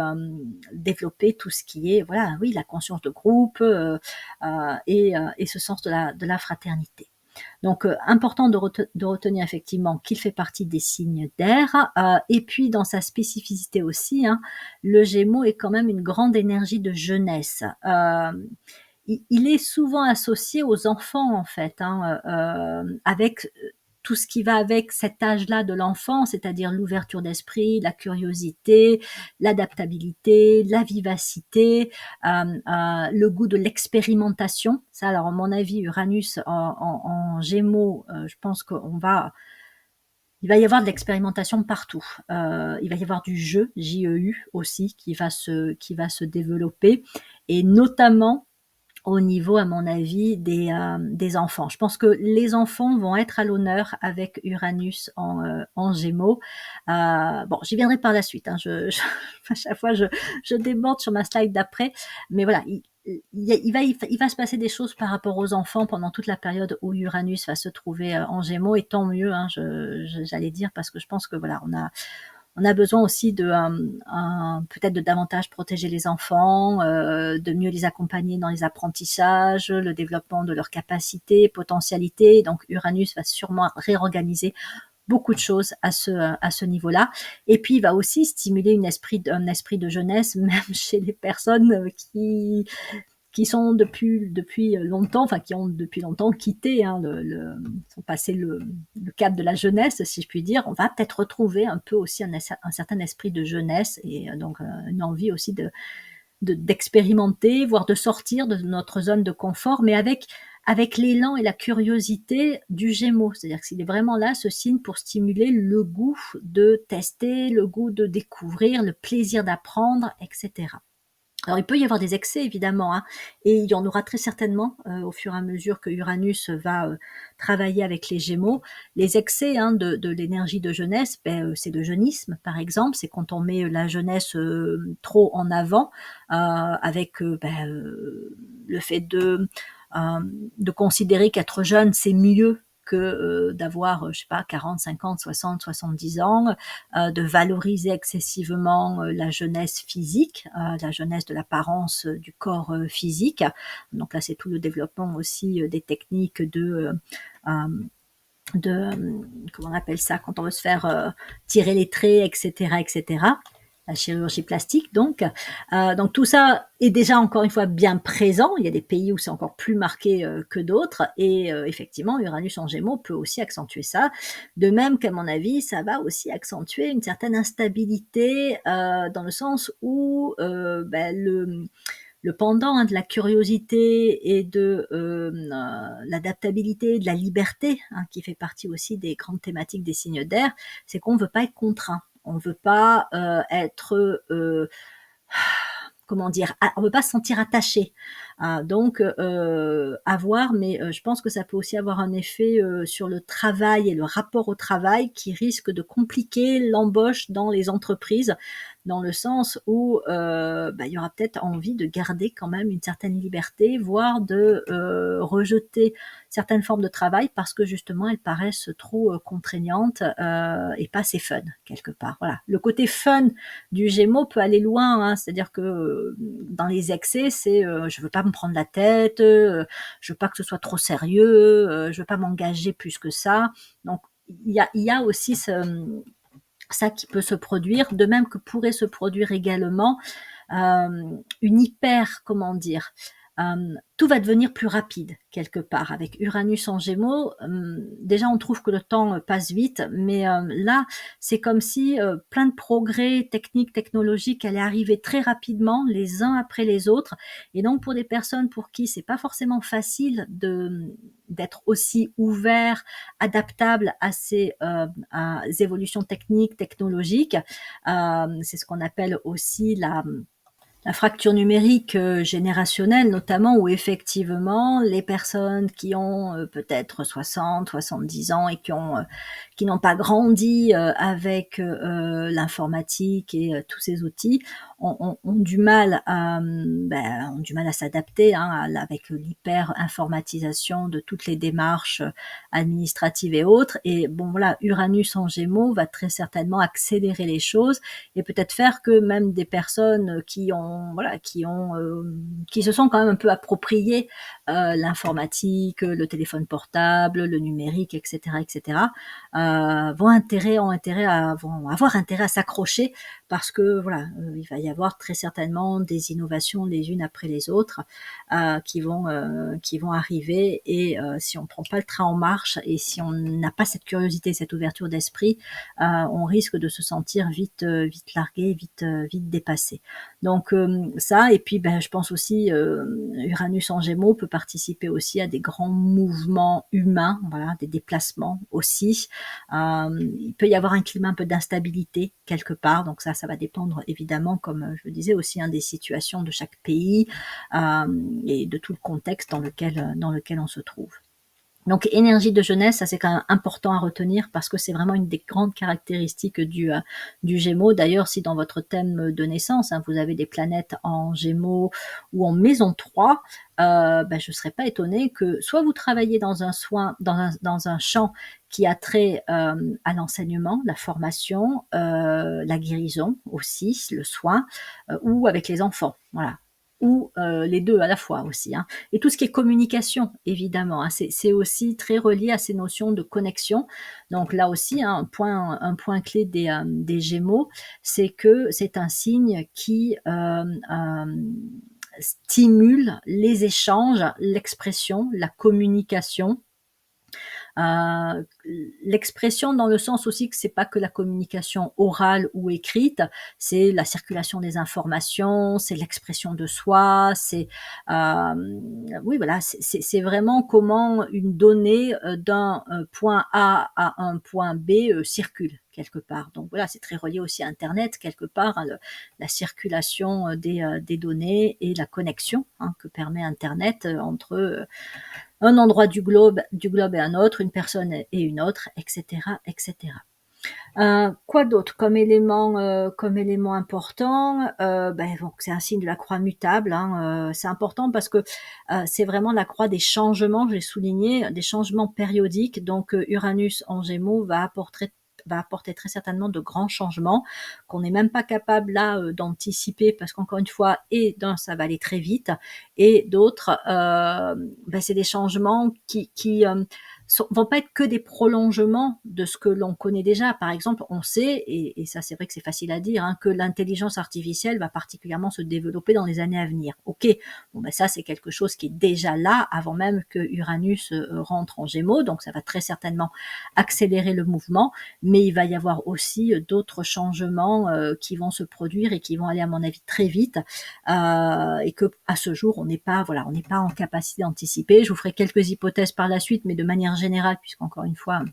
développer tout ce qui est, voilà, oui, la conscience de groupe, et ce sens de la fraternité. Donc, important de retenir effectivement qu'il fait partie des signes d'air, et puis dans sa spécificité aussi, hein, le Gémeaux est quand même une grande énergie de jeunesse. Il est souvent associé aux enfants en fait, hein, avec tout ce qui va avec cet âge-là de l'enfant, c'est-à-dire l'ouverture d'esprit, la curiosité, l'adaptabilité, la vivacité, le goût de l'expérimentation. Ça, alors à mon avis, Uranus en Gémeaux, je pense il va y avoir de l'expérimentation partout. Il va y avoir du jeu, J-E-U aussi, qui va se développer, et notamment au niveau, à mon avis, des enfants. Je pense que les enfants vont être à l'honneur avec Uranus en Gémeaux. Bon, j'y viendrai par la suite, hein. À chaque fois, je déborde sur ma slide d'après. Mais voilà, il va se passer des choses par rapport aux enfants pendant toute la période où Uranus va se trouver en Gémeaux. Et tant mieux, hein, j'allais dire, parce que je pense que voilà, on a besoin aussi peut-être de davantage protéger les enfants, de mieux les accompagner dans les apprentissages, le développement de leurs capacités, potentialités. Donc Uranus va sûrement réorganiser beaucoup de choses à ce niveau-là. Et puis il va aussi stimuler un esprit de jeunesse, même chez les personnes qui sont depuis longtemps, enfin qui ont depuis longtemps quitté, hein, sont passés le cap de la jeunesse, si je puis dire, on va peut-être retrouver un peu aussi un certain esprit de jeunesse et donc une envie aussi d'expérimenter, voire de sortir de notre zone de confort, mais avec l'élan et la curiosité du Gémeaux. C'est-à-dire qu'il est vraiment là, ce signe, pour stimuler le goût de tester, le goût de découvrir, le plaisir d'apprendre, etc. Alors, il peut y avoir des excès, évidemment, hein, et il y en aura très certainement au fur et à mesure que Uranus va travailler avec les Gémeaux. Les excès, hein, de l'énergie de jeunesse, c'est le jeunisme, par exemple. C'est quand on met la jeunesse trop en avant, avec le fait de considérer qu'être jeune, c'est mieux que d'avoir, je sais pas, 40, 50, 60, 70 ans, de valoriser excessivement la jeunesse physique, la jeunesse de l'apparence du corps physique. Donc là, c'est tout le développement aussi des techniques comment on appelle ça, quand on veut se faire tirer les traits, etc., etc. La chirurgie plastique, donc tout ça est déjà encore une fois bien présent. Il y a des pays où c'est encore plus marqué que d'autres, et effectivement, Uranus en Gémeaux peut aussi accentuer ça. De même qu'à mon avis, ça va aussi accentuer une certaine instabilité dans le sens où le pendant, hein, de la curiosité et de l'adaptabilité, de la liberté, hein, qui fait partie aussi des grandes thématiques des signes d'air, c'est qu'on ne veut pas être contraint. On ne veut pas être comment dire, on ne veut pas se sentir attaché. Donc, à voir, mais je pense que ça peut aussi avoir un effet sur le travail et le rapport au travail qui risque de compliquer l'embauche dans les entreprises, dans le sens où il y aura peut-être envie de garder quand même une certaine liberté, voire de rejeter certaines formes de travail parce que justement elles paraissent trop contraignantes et pas assez fun quelque part. Voilà. Le côté fun du Gémeaux peut aller loin, hein, c'est-à-dire que dans les excès, c'est je veux pas me prendre la tête, je veux pas que ce soit trop sérieux, je veux pas m'engager plus que ça. Donc il y a aussi ça qui peut se produire, de même que pourrait se produire également une comment dire, tout va devenir plus rapide quelque part. Avec Uranus en Gémeaux, déjà on trouve que le temps passe vite, mais là c'est comme si plein de progrès techniques, technologiques allaient arriver très rapidement, les uns après les autres, et donc pour des personnes pour qui c'est pas forcément facile d'être aussi ouvert, adaptable à ces évolutions techniques, technologiques, c'est ce qu'on appelle aussi la fracture numérique générationnelle, notamment, où effectivement les personnes qui ont peut-être 60, 70 ans et qui n'ont pas grandi avec l'informatique et tous ces outils ont du mal à s'adapter, hein, avec l'hyper informatisation de toutes les démarches administratives et autres. Et bon voilà, Uranus en Gémeaux va très certainement accélérer les choses et peut-être faire que même des personnes qui se sont quand même un peu appropriées l'informatique, le téléphone portable, le numérique, etc., etc., vont avoir intérêt à s'accrocher parce que voilà, il va y avoir très certainement des innovations les unes après les autres qui vont arriver, et si on ne prend pas le train en marche et si on n'a pas cette curiosité, cette ouverture d'esprit, on risque de se sentir vite largué, vite dépassé. Donc ça, et puis je pense aussi Uranus en Gémeaux peut participer aussi à des grands mouvements humains, voilà, des déplacements aussi. Il peut y avoir un climat un peu d'instabilité quelque part, donc ça va dépendre évidemment, comme je le disais aussi, hein, des situations de chaque pays et de tout le contexte dans lequel on se trouve. Donc énergie de jeunesse, ça c'est quand même important à retenir parce que c'est vraiment une des grandes caractéristiques du Gémeaux. D'ailleurs, si dans votre thème de naissance, hein, vous avez des planètes en Gémeaux ou en maison 3, je ne serais pas étonnée que soit vous travaillez dans un champ qui a trait à l'enseignement, la formation, la guérison aussi, le soin, ou avec les enfants. Voilà, ou les deux à la fois aussi, hein. Et tout ce qui est communication, évidemment, hein, c'est aussi très relié à ces notions de connexion. Donc là aussi, hein, un point clé des Gémeaux, c'est que c'est un signe qui stimule les échanges, l'expression, la communication. Heu, L'expression dans le sens aussi que c'est pas que la communication orale ou écrite, c'est la circulation des informations, c'est l'expression de soi, oui voilà, c'est vraiment comment une donnée, d'un, point A à un point B, circule quelque part. Donc voilà, c'est très relié aussi à internet quelque part, hein, le la circulation, des données et la connexion, hein, que permet internet, entre, un endroit du globe et un autre, une personne et une autre, et cetera, et cetera. Quoi d'autre comme élément important? Donc c'est un signe de la croix mutable, hein, c'est important parce que, c'est vraiment la croix des changements, je l'ai souligné, des changements périodiques. Donc, Uranus en Gémeaux va apporter très certainement de grands changements qu'on n'est même pas capable là, d'anticiper parce qu'encore une fois et d'un ça va aller très vite et d'autres, c'est des changements qui vont pas être que des prolongements de ce que l'on connaît déjà. Par exemple, on sait, et ça c'est vrai que c'est facile à dire, hein, que l'intelligence artificielle va particulièrement se développer dans les années à venir. Ok, bon ça c'est quelque chose qui est déjà là avant même que Uranus rentre en Gémeaux, donc ça va très certainement accélérer le mouvement, mais il va y avoir aussi d'autres changements qui vont se produire et qui vont aller à mon avis très vite, et que à ce jour on n'est pas en capacité d'anticiper. Je vous ferai quelques hypothèses par la suite, mais de manière générale, puisqu'encore une fois,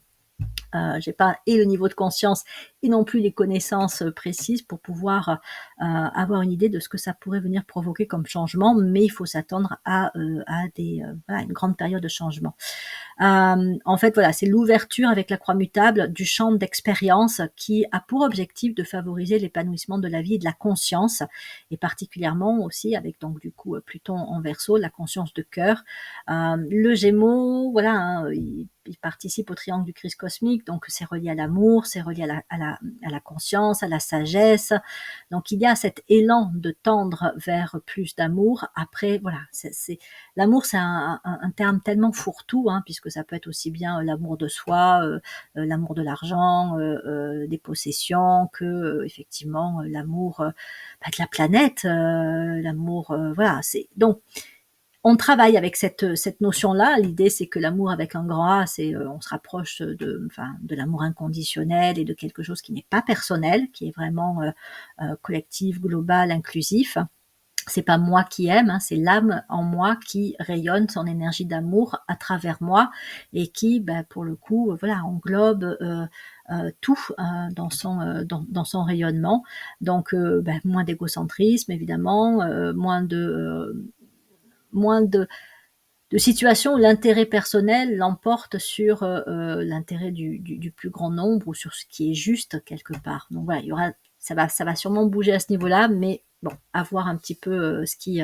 j'ai pas et le niveau de conscience et non plus les connaissances précises pour pouvoir avoir une idée de ce que ça pourrait venir provoquer comme changement, mais il faut s'attendre à une grande période de changement. En fait, voilà, c'est l'ouverture avec la croix mutable du champ d'expérience qui a pour objectif de favoriser l'épanouissement de la vie et de la conscience, et particulièrement aussi avec donc du coup Pluton en Verseau, la conscience de cœur. Le Gémeaux, voilà, hein, il participe au triangle du Christ cosmique, donc c'est relié à l'amour, c'est relié à la conscience, à la sagesse. Donc il y a cet élan de tendre vers plus d'amour. Après, voilà, l'amour, c'est un terme tellement fourre-tout, hein, puisque ça peut être aussi bien l'amour de soi, l'amour de l'argent, des possessions, que effectivement l'amour de la planète, l'amour, voilà. Donc on travaille avec cette notion-là. L'idée, c'est que l'amour avec un grand A, on se rapproche de l'amour inconditionnel et de quelque chose qui n'est pas personnel, qui est vraiment collectif, global, inclusif. C'est pas moi qui aime, hein, c'est l'âme en moi qui rayonne son énergie d'amour à travers moi et qui, pour le coup, voilà, englobe tout dans son rayonnement. Donc, moins d'égocentrisme, évidemment, moins de situations où l'intérêt personnel l'emporte sur l'intérêt du plus grand nombre ou sur ce qui est juste quelque part. Donc voilà, ça va sûrement bouger à ce niveau-là, mais bon, à voir un petit peu ce qui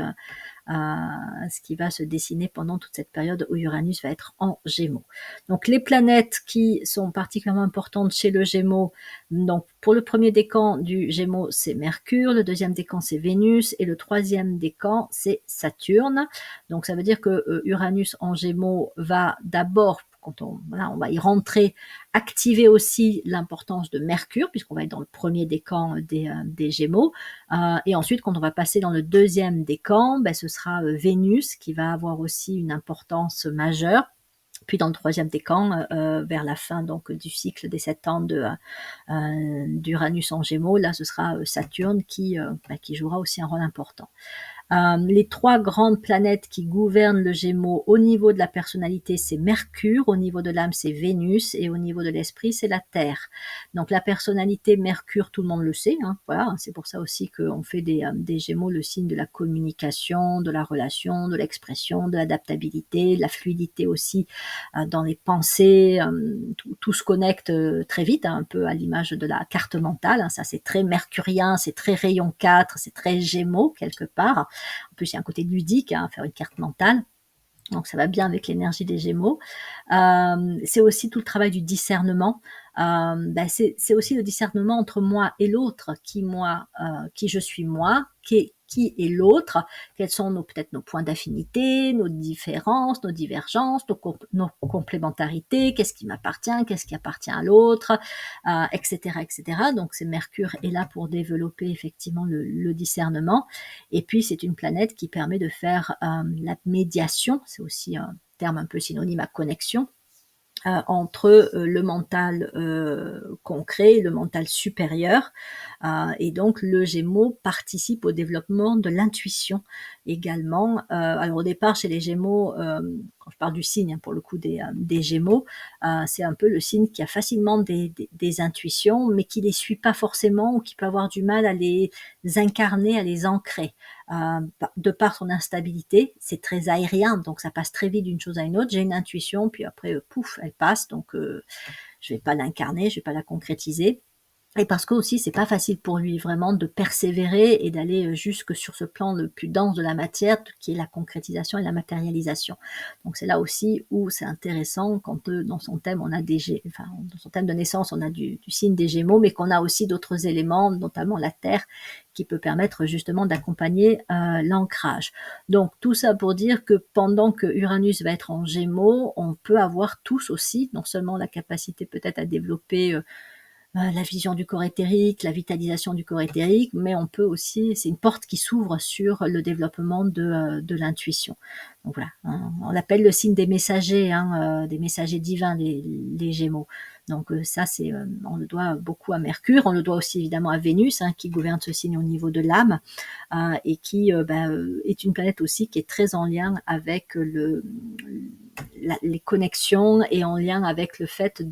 va se dessiner pendant toute cette période où Uranus va être en Gémeaux. Donc les planètes qui sont particulièrement importantes chez le Gémeaux, donc pour le premier décan du Gémeaux, c'est Mercure, le deuxième décan, c'est Vénus, et le troisième décan, c'est Saturne. Donc ça veut dire que Uranus en Gémeaux va d'abord, quand on va y rentrer, activer aussi l'importance de Mercure, puisqu'on va être dans le premier décan des Gémeaux. Et ensuite, quand on va passer dans le deuxième décan, ce sera Vénus qui va avoir aussi une importance majeure. Puis dans le troisième décan, vers la fin donc du cycle des 7 ans d'Uranus en Gémeaux, là ce sera Saturne qui jouera aussi un rôle important. Les trois grandes planètes qui gouvernent le Gémeaux au niveau de la personnalité, c'est Mercure, au niveau de l'âme, c'est Vénus, et au niveau de l'esprit, c'est la Terre. Donc la personnalité Mercure, tout le monde le sait, hein, voilà, c'est pour ça aussi qu'on fait des Gémeaux le signe de la communication, de la relation, de l'expression, de l'adaptabilité, de la fluidité aussi dans les pensées, tout se connecte très vite, hein, un peu à l'image de la carte mentale, hein, ça c'est très mercurien, c'est très rayon 4, c'est très Gémeaux quelque part. En plus, il y a un côté ludique, hein, faire une carte mentale. Donc ça va bien avec l'énergie des Gémeaux. C'est aussi tout le travail du discernement. C'est aussi le discernement entre moi et l'autre, qui je suis moi, qui est l'autre, quels sont peut-être nos points d'affinité, nos différences, nos divergences, nos complémentarités, qu'est-ce qui m'appartient, qu'est-ce qui appartient à l'autre, etc., etc. Donc c'est Mercure est là pour développer effectivement le discernement. Et puis c'est une planète qui permet de faire la médiation, c'est aussi un terme un peu synonyme à connexion, entre le mental concret et le mental supérieur. Et donc le Gémeaux participe au développement de l'intuition également. Alors au départ chez les Gémeaux, quand je parle du signe, hein, pour le coup des Gémeaux, c'est un peu le signe qui a facilement des intuitions, mais qui les suit pas forcément ou qui peut avoir du mal à les incarner, à les ancrer. De par son instabilité, c'est très aérien, donc ça passe très vite d'une chose à une autre. J'ai une intuition, puis après, pouf, elle passe, donc je vais pas l'incarner, je vais pas la concrétiser. Et parce que aussi, c'est pas facile pour lui vraiment de persévérer et d'aller jusque sur ce plan le plus dense de la matière, qui est la concrétisation et la matérialisation. Donc c'est là aussi où c'est intéressant quand dans son thème on a dans son thème de naissance on a du signe des Gémeaux, mais qu'on a aussi d'autres éléments, notamment la Terre, qui peut permettre justement d'accompagner l'ancrage. Donc tout ça pour dire que pendant que Uranus va être en Gémeaux, on peut avoir tous aussi, non seulement la capacité peut-être à développer la vision du corps éthérique, la vitalisation du corps éthérique, mais on peut aussi, c'est une porte qui s'ouvre sur le développement de l'intuition. Donc voilà, hein, on l'appelle le signe des messagers, hein, des messagers divins, les Gémeaux. Donc ça, on le doit beaucoup à Mercure, on le doit aussi évidemment à Vénus, hein, qui gouverne ce signe au niveau de l'âme, et qui est une planète aussi qui est très en lien avec les connexions et en lien avec le fait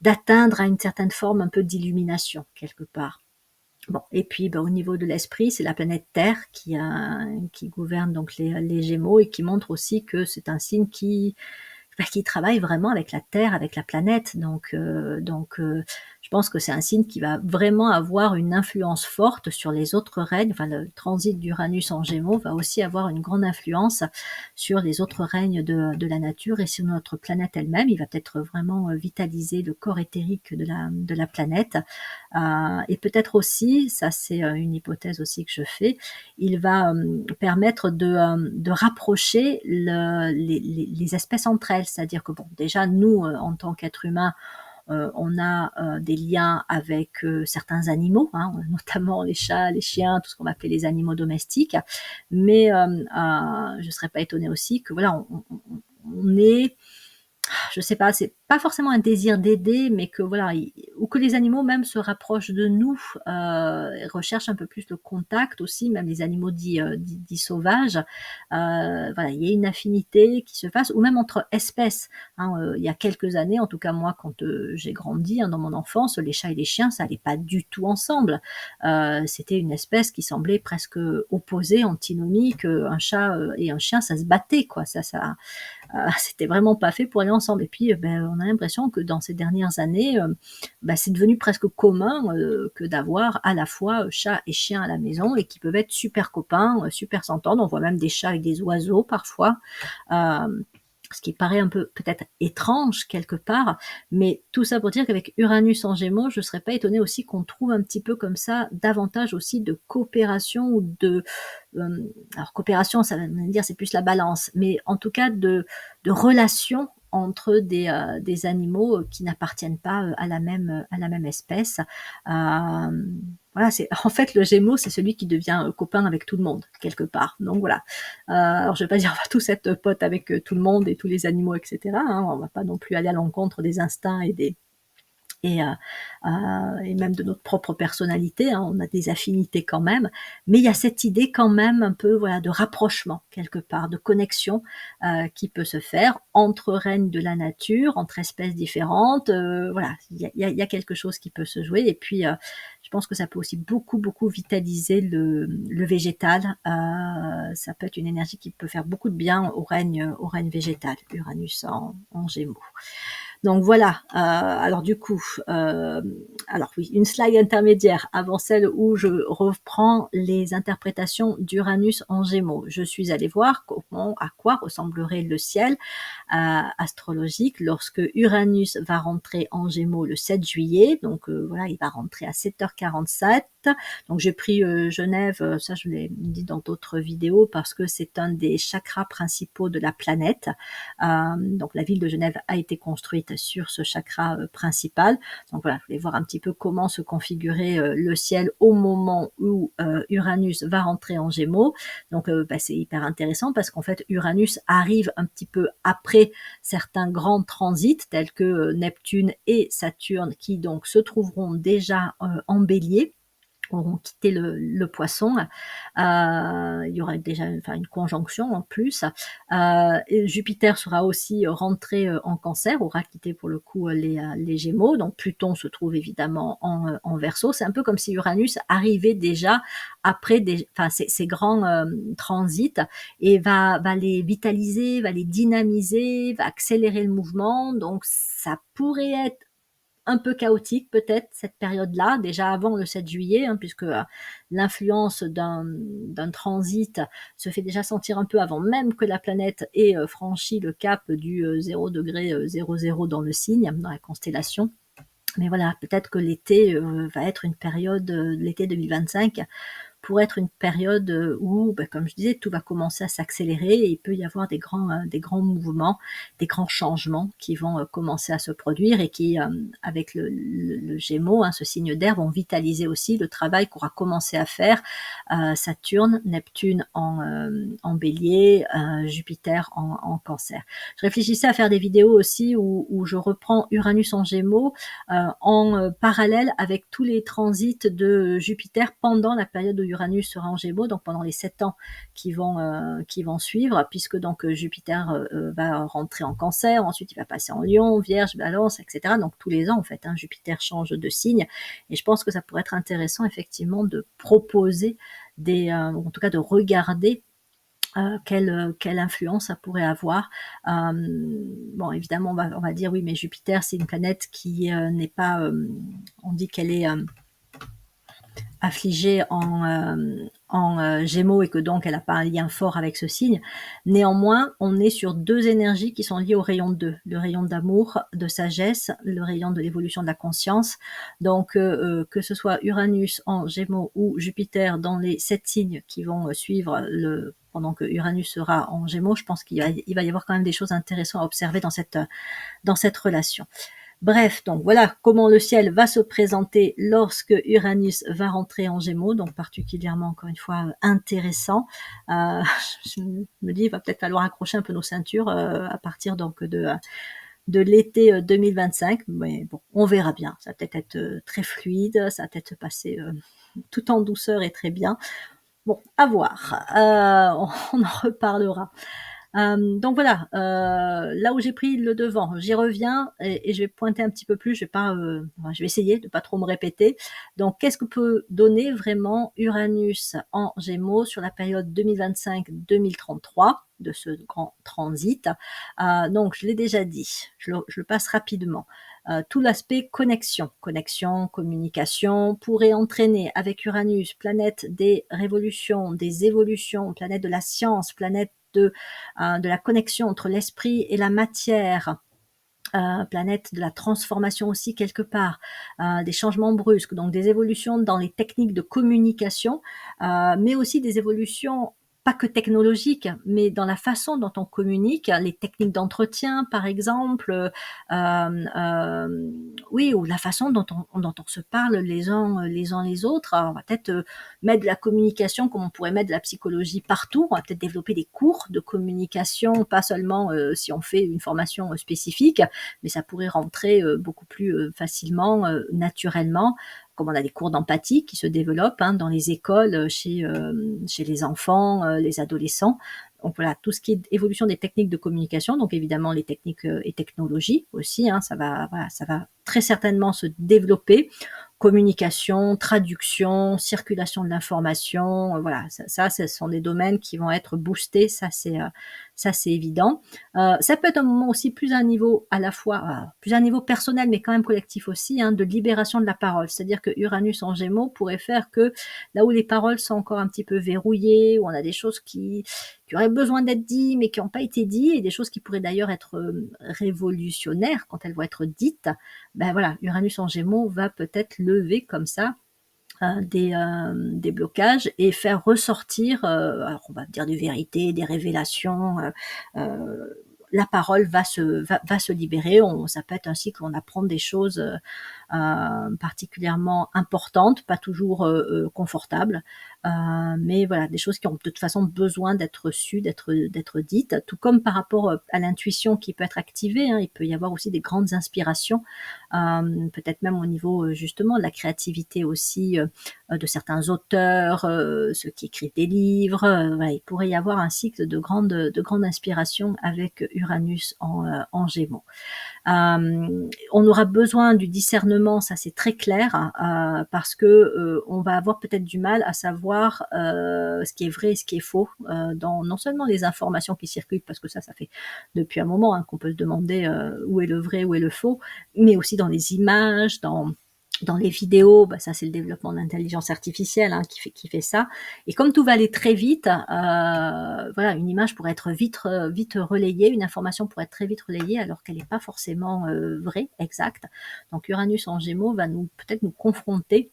d'atteindre à une certaine forme un peu d'illumination quelque part. Bon, et puis au niveau de l'esprit, c'est la planète Terre qui gouverne donc les Gémeaux et qui montre aussi que c'est un signe qui travaille vraiment avec la Terre, avec la planète. Donc, je pense que c'est un signe qui va vraiment avoir une influence forte sur les autres règnes. Enfin, le transit d'Uranus en Gémeaux va aussi avoir une grande influence sur les autres règnes de la nature et sur notre planète elle-même. Il va peut-être vraiment vitaliser le corps éthérique de la planète. Et peut-être aussi, ça c'est une hypothèse aussi que je fais, il va permettre de rapprocher les espèces entre elles. C'est-à-dire que bon, déjà nous, en tant qu'êtres humains, on a des liens avec certains animaux, hein, notamment les chats, les chiens, tout ce qu'on va appeler les animaux domestiques. Mais je ne serais pas étonnée aussi que voilà, on est, je sais pas, c'est pas forcément un désir d'aider, mais que voilà, ou que les animaux même se rapprochent de nous, recherchent un peu plus le contact aussi, même les animaux dits sauvages. Voilà, il y a une affinité qui se fasse, ou même entre espèces. Hein, il y a quelques années, en tout cas moi, quand j'ai grandi, hein, dans mon enfance, les chats et les chiens, ça allait pas du tout ensemble. C'était une espèce qui semblait presque opposée, antinomique. Un chat et un chien, ça se battait, quoi. C'était vraiment pas fait pour aller ensemble. Et puis, on a l'impression que dans ces dernières années, c'est devenu presque commun que d'avoir à la fois chat et chien à la maison et qui peuvent être super copains, super s'entendre. On voit même des chats avec des oiseaux parfois. Ce qui paraît un peu peut-être étrange quelque part, mais tout ça pour dire qu'avec Uranus en Gémeaux, je ne serais pas étonnée aussi qu'on trouve un petit peu comme ça davantage aussi de coopération ou alors coopération, ça veut dire c'est plus la balance, mais en tout cas de relations entre des animaux qui n'appartiennent pas à la même espèce. Voilà, en fait le Gémeaux, c'est celui qui devient copain avec tout le monde quelque part. Donc voilà. Alors je vais pas dire on va tous être potes avec tout le monde et tous les animaux, etc. Hein, on va pas non plus aller à l'encontre des instincts et même de notre propre personnalité, hein, on a des affinités quand même, mais il y a cette idée quand même un peu voilà de rapprochement quelque part, de connexion qui peut se faire entre règnes de la nature, entre espèces différentes. Voilà, il y a quelque chose qui peut se jouer. Et puis je pense que ça peut aussi beaucoup vitaliser le végétal. Ça peut être une énergie qui peut faire beaucoup de bien au règne végétal, Uranus en Gémeaux. Donc voilà, alors du coup, alors oui, une slide intermédiaire avant celle où je reprends les interprétations d'Uranus en Gémeaux. Je suis allée voir à quoi ressemblerait le ciel astrologique lorsque Uranus va rentrer en Gémeaux le 7 juillet. Donc voilà, il va rentrer à 7h47. direct. Donc j'ai pris Genève, ça je l'ai dit dans d'autres vidéos, parce que c'est un des chakras principaux de la planète. Donc la ville de Genève a été construite sur ce chakra principal. Donc voilà, je voulais voir un petit peu comment se configurait le ciel au moment où Uranus va rentrer en Gémeaux. Donc c'est hyper intéressant, parce qu'en fait Uranus arrive un petit peu après certains grands transits tels que Neptune et Saturne, qui donc se trouveront déjà en Bélier, auront quitté le poisson. Il y aura déjà une conjonction en plus. Et Jupiter sera aussi rentré en Cancer, aura quitté pour le coup les Gémeaux. Donc Pluton se trouve évidemment en Verseau. C'est un peu comme si Uranus arrivait déjà après ces grands transits, et va les vitaliser, va les dynamiser, va accélérer le mouvement. Donc ça pourrait être un peu chaotique peut-être cette période-là, déjà avant le 7 juillet, puisque l'influence d'un transit se fait déjà sentir un peu avant même que la planète ait franchi le cap du 0 degré 00 dans le signe, dans la constellation. Mais voilà, peut-être que l'été va être une période, l'été 2025, pour être une période où, comme je disais, tout va commencer à s'accélérer, et il peut y avoir des grands mouvements, des grands changements qui vont commencer à se produire, et qui, avec le Gémeaux, ce signe d'air, vont vitaliser aussi le travail qu'aura commencé à faire Saturne, Neptune en Bélier, Jupiter en Cancer. Je réfléchissais à faire des vidéos aussi où je reprends Uranus en Gémeaux en parallèle avec tous les transits de Jupiter pendant la période où Uranus sera en Gémeaux, donc pendant les 7 ans qui vont suivre, puisque donc Jupiter va rentrer en Cancer, ensuite il va passer en Lion, Vierge, Balance, etc. Donc tous les ans en fait, Jupiter change de signe, et je pense que ça pourrait être intéressant effectivement de proposer en tout cas de regarder quelle influence ça pourrait avoir. Bon, évidemment, on va dire oui, mais Jupiter, c'est une planète qui n'est pas, on dit qu'elle est affligée en Gémeaux, et que donc elle n'a pas un lien fort avec ce signe. Néanmoins, on est sur deux énergies qui sont liées au rayon 2, le rayon d'amour, de sagesse, le rayon de l'évolution de la conscience. Donc que ce soit Uranus en Gémeaux ou Jupiter dans les 7 signes qui vont suivre pendant que Uranus sera en Gémeaux, je pense qu'il va y avoir quand même des choses intéressantes à observer dans cette relation. Bref, donc voilà comment le ciel va se présenter lorsque Uranus va rentrer en Gémeaux, donc particulièrement, encore une fois, intéressant. Je me dis, il va peut-être falloir accrocher un peu nos ceintures à partir donc de l'été 2025, mais bon, on verra bien. Ça va peut-être être très fluide, ça va peut-être se passer tout en douceur et très bien. Bon, à voir. On en reparlera. Donc voilà, là où j'ai pris le devant, j'y reviens, et je vais pointer un petit peu plus. Je vais essayer de pas trop me répéter. Donc, qu'est-ce que peut donner vraiment Uranus en Gémeaux sur la période 2025-2033 de ce grand transit? Donc, je l'ai déjà dit, je le passe rapidement. Tout l'aspect connexion, communication, pourrait entraîner avec Uranus, planète des révolutions, des évolutions, planète de la science, planète de la connexion entre l'esprit et la matière, planète de la transformation aussi quelque part, des changements brusques, donc des évolutions dans les techniques de communication, mais aussi des évolutions pas que technologiques, mais dans la façon dont on communique, les techniques d'entretien par exemple, oui, ou la façon dont on se parle les uns les autres. Alors, on va peut-être mettre de la communication comme on pourrait mettre de la psychologie partout. On va peut-être développer des cours de communication, pas seulement si on fait une formation spécifique, mais ça pourrait rentrer beaucoup plus facilement, naturellement, comme on a des cours d'empathie qui se développent dans les écoles, chez les enfants, les adolescents. Donc voilà, tout ce qui est évolution des techniques de communication, donc évidemment les techniques et technologies aussi, ça va très certainement se développer. Communication, traduction, circulation de l'information, voilà, ça, ce sont des domaines qui vont être boostés, ça c'est évident. Ça peut être un moment aussi plus à un niveau à la fois, plus à un niveau personnel, mais quand même collectif aussi, de libération de la parole. C'est-à-dire que Uranus en Gémeaux pourrait faire que là où les paroles sont encore un petit peu verrouillées, où on a des choses qui auraient besoin d'être dites, mais qui n'ont pas été dites, et des choses qui pourraient d'ailleurs être révolutionnaires quand elles vont être dites, ben voilà, Uranus en Gémeaux va peut-être lever comme ça des blocages et faire ressortir, alors on va dire des vérités, des révélations, la parole va se libérer. Ça peut être ainsi qu'on apprend des choses particulièrement importantes, pas toujours confortables, mais voilà, des choses qui ont de toute façon besoin d'être sues, d'être dites, tout comme par rapport à l'intuition qui peut être activée, hein. Il peut y avoir aussi des grandes inspirations, peut-être même au niveau justement de la créativité aussi, de certains auteurs, ceux qui écrivent des livres, voilà, il pourrait y avoir un cycle de grande inspiration avec Uranus en Gémeaux. On aura besoin du discernement, ça c'est très clair, parce que on va avoir peut-être du mal à savoir ce qui est vrai et ce qui est faux dans non seulement les informations qui circulent, parce que ça fait depuis un moment qu'on peut se demander où est le vrai, où est le faux, mais aussi dans les images, dans les vidéos, ça c'est le développement de l'intelligence artificielle qui fait ça. Et comme tout va aller très vite, voilà, une image pourrait être vite relayée, une information pourrait être très vite relayée alors qu'elle n'est pas forcément vraie, exacte. Donc Uranus en Gémeaux va peut-être nous confronter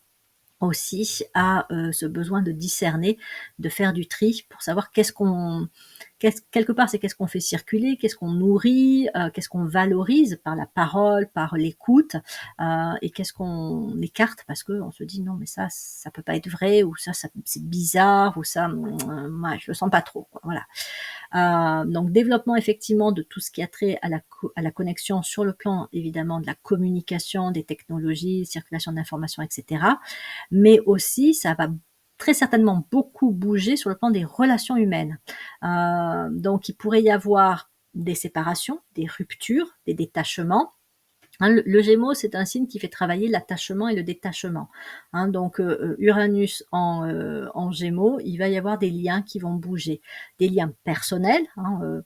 aussi à ce besoin de discerner, de faire du tri pour savoir quelque part c'est qu'est-ce qu'on fait circuler, qu'est-ce qu'on nourrit, qu'est-ce qu'on valorise par la parole, par l'écoute, et qu'est-ce qu'on écarte parce qu'on se dit non mais ça peut pas être vrai, ou ça c'est bizarre, ou ça moi je le sens pas trop, quoi. Voilà. Donc développement effectivement de tout ce qui a trait à la connexion sur le plan évidemment de la communication, des technologies, circulation d'informations, etc. Mais aussi ça va très certainement beaucoup bouger sur le plan des relations humaines. Donc il pourrait y avoir des séparations, des ruptures, des détachements. Le Gémeaux, c'est un signe qui fait travailler l'attachement et le détachement. Donc Uranus en Gémeaux, il va y avoir des liens qui vont bouger, des liens personnels,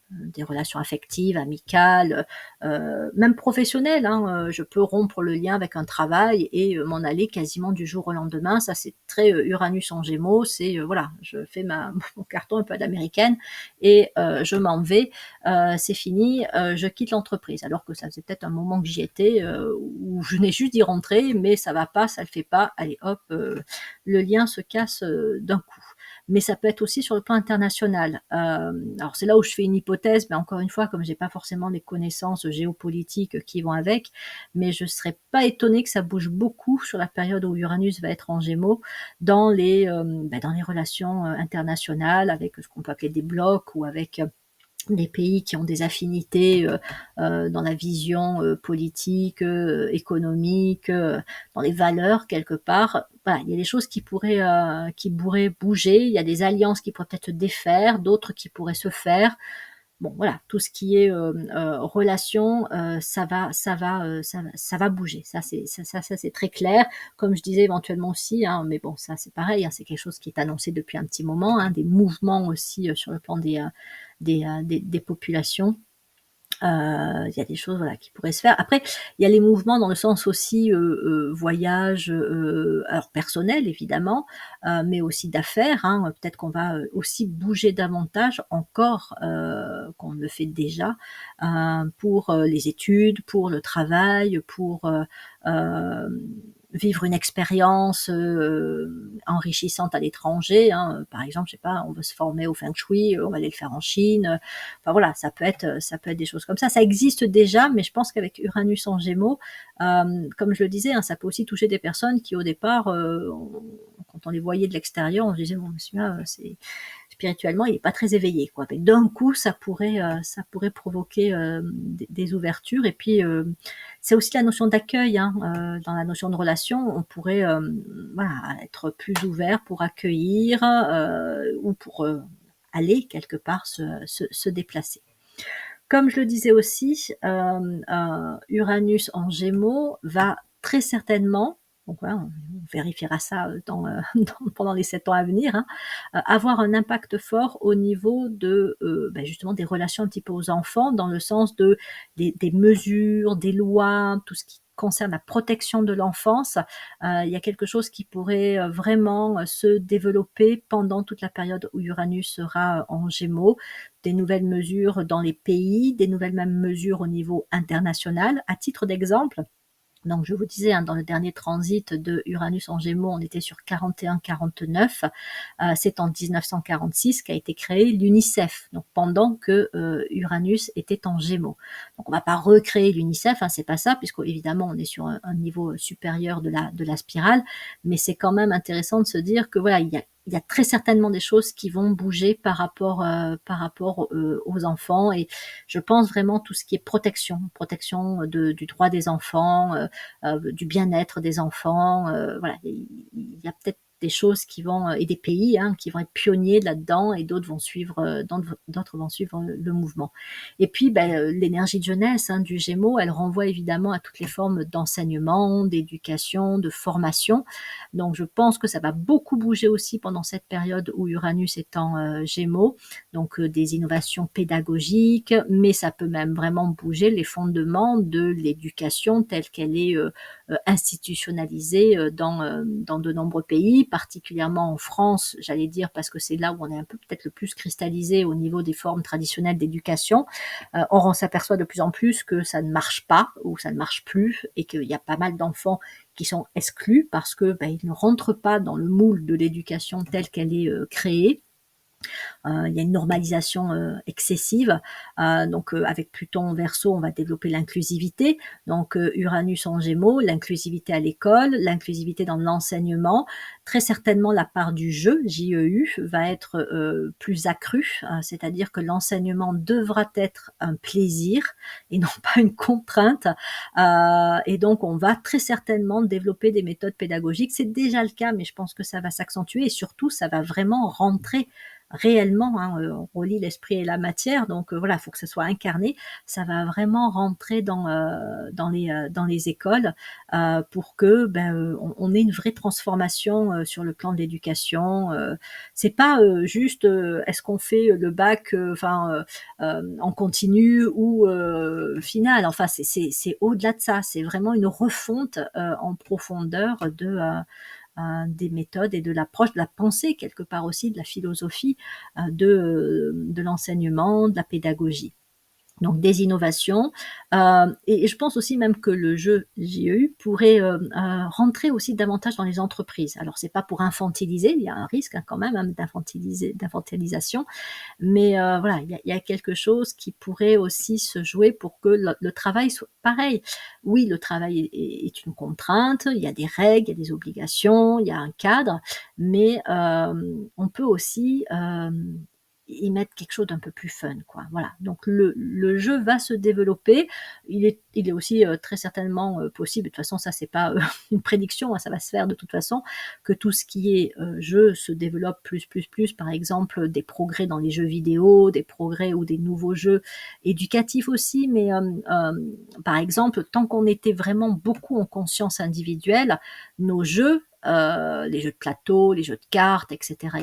des relations affectives, amicales, même professionnelles. Je peux rompre le lien avec un travail et m'en aller quasiment du jour au lendemain. Ça, c'est très Uranus en Gémeaux. C'est voilà, je fais mon carton un peu à l'américaine et je m'en vais. C'est fini, je quitte l'entreprise. Alors que ça faisait peut-être un moment que j'y étais, où je venais juste d'y rentrer, mais ça va pas, ça le fait pas, allez hop, le lien se casse d'un coup. Mais ça peut être aussi sur le plan international. Alors c'est là où je fais une hypothèse, mais encore une fois, comme j'ai pas forcément les connaissances géopolitiques qui vont avec, mais je serais pas étonnée que ça bouge beaucoup sur la période où Uranus va être en Gémeaux, dans les relations internationales, avec ce qu'on peut appeler des blocs, ou avec des pays qui ont des affinités dans la vision politique, économique, dans les valeurs quelque part. Voilà, il y a des choses qui pourraient bouger, il y a des alliances qui pourraient peut-être se défaire, d'autres qui pourraient se faire. Bon, voilà, tout ce qui est relation, ça va bouger. Ça c'est très clair. Comme je disais éventuellement aussi, mais bon, ça c'est pareil, c'est quelque chose qui est annoncé depuis un petit moment, des mouvements aussi sur le plan des populations. Il y a des choses voilà qui pourraient se faire. Après, il y a les mouvements dans le sens aussi voyage, alors personnel évidemment, mais aussi d'affaires. Peut-être qu'on va aussi bouger davantage encore qu'on ne le fait déjà, pour les études, pour le travail, pour vivre une expérience enrichissante à l'étranger. Par exemple, je sais pas, on veut se former au feng shui, on va aller le faire en Chine. Enfin voilà, ça peut être des choses comme ça. Ça existe déjà, mais je pense qu'avec Uranus en Gémeaux, comme je le disais, ça peut aussi toucher des personnes qui au départ, quand on les voyait de l'extérieur, on se disait bon, celui-là, c'est spirituellement, il n'est pas très éveillé, quoi. Mais d'un coup, ça pourrait provoquer des ouvertures. Et puis, c'est aussi la notion d'accueil. Dans la notion de relation, on pourrait voilà, être plus ouvert pour accueillir ou pour aller quelque part se déplacer. Comme je le disais aussi, Uranus en Gémeaux va très certainement, donc voilà, on vérifiera ça pendant les 7 ans à venir, avoir un impact fort au niveau de justement des relations un petit peu aux enfants, dans le sens des mesures, des lois, tout ce qui concerne la protection de l'enfance. Il y a quelque chose qui pourrait vraiment se développer pendant toute la période où Uranus sera en Gémeaux, des nouvelles mesures dans les pays, des nouvelles même mesures au niveau international. À titre d'exemple, Donc je vous disais, hein, dans le dernier transit de Uranus en Gémeaux, on était sur 41-49. C'est en 1946 qu'a été créé l'UNICEF, donc pendant que Uranus était en Gémeaux. Donc on ne va pas recréer l'UNICEF, hein, c'est pas ça, puisque évidemment on est sur un niveau supérieur de la spirale, mais c'est quand même intéressant de se dire que voilà, il y a très certainement des choses qui vont bouger par rapport aux enfants, et je pense vraiment tout ce qui est protection du droit des enfants, du bien-être des enfants. Voilà, il y a peut-être des choses qui vont, et des pays, hein, qui vont être pionniers là-dedans, et d'autres vont suivre, d'autres vont suivre le mouvement. Et puis, ben, l'énergie de jeunesse, hein, du Gémeaux, elle renvoie évidemment à toutes les formes d'enseignement, d'éducation, de formation. Donc, je pense que ça va beaucoup bouger aussi pendant cette période où Uranus est en Gémeaux. Donc, des innovations pédagogiques, mais ça peut même vraiment bouger les fondements de l'éducation telle qu'elle est institutionnalisée dans de nombreux pays, particulièrement en France, j'allais dire, parce que c'est là où on est un peu peut-être le plus cristallisé au niveau des formes traditionnelles d'éducation. Or, on s'aperçoit de plus en plus que ça ne marche pas, ou ça ne marche plus, et qu'il y a pas mal d'enfants qui sont exclus parce que ben, ils ne rentrent pas dans le moule de l'éducation telle qu'elle est créée. Il y a une normalisation excessive. Donc avec Pluton en Verseau, on va développer l'inclusivité. Donc Uranus en Gémeaux, l'inclusivité à l'école, l'inclusivité dans l'enseignement. Très certainement, la part du jeu, JEU, va être plus accrue, c'est-à-dire que l'enseignement devra être un plaisir et non pas une contrainte. Et donc, on va très certainement développer des méthodes pédagogiques. C'est déjà le cas, mais je pense que ça va s'accentuer, et surtout, ça va vraiment rentrer réellement, hein, on relie l'esprit et la matière, donc voilà, il faut que ça soit incarné. Ça va vraiment rentrer dans les écoles pour que ben, on ait une vraie transformation sur le plan de l'éducation. C'est pas juste est-ce qu'on fait le bac en continu ou final. Enfin, c'est au-delà de ça. C'est vraiment une refonte en profondeur des méthodes et de l'approche, de la pensée quelque part aussi, de la philosophie de l'enseignement, de la pédagogie. Donc des innovations, et je pense aussi même que le jeu JEU pourrait rentrer aussi davantage dans les entreprises. Alors c'est pas pour infantiliser, il y a un risque, hein, quand même, hein, d'infantilisation, mais voilà, il y a quelque chose qui pourrait aussi se jouer pour que le travail soit pareil. Oui, le travail est une contrainte, il y a des règles, il y a des obligations, il y a un cadre, mais on peut aussi y mettre quelque chose d'un peu plus fun, quoi. Voilà. Donc le jeu va se développer. Il est aussi très certainement possible. De toute façon, ça c'est pas une prédiction, hein, ça va se faire de toute façon, que tout ce qui est jeu se développe plus. Par exemple, des progrès dans les jeux vidéo, des progrès ou des nouveaux jeux éducatifs aussi. Mais par exemple, tant qu'on était vraiment beaucoup en conscience individuelle, nos jeux, les jeux de plateau, les jeux de cartes, etc.,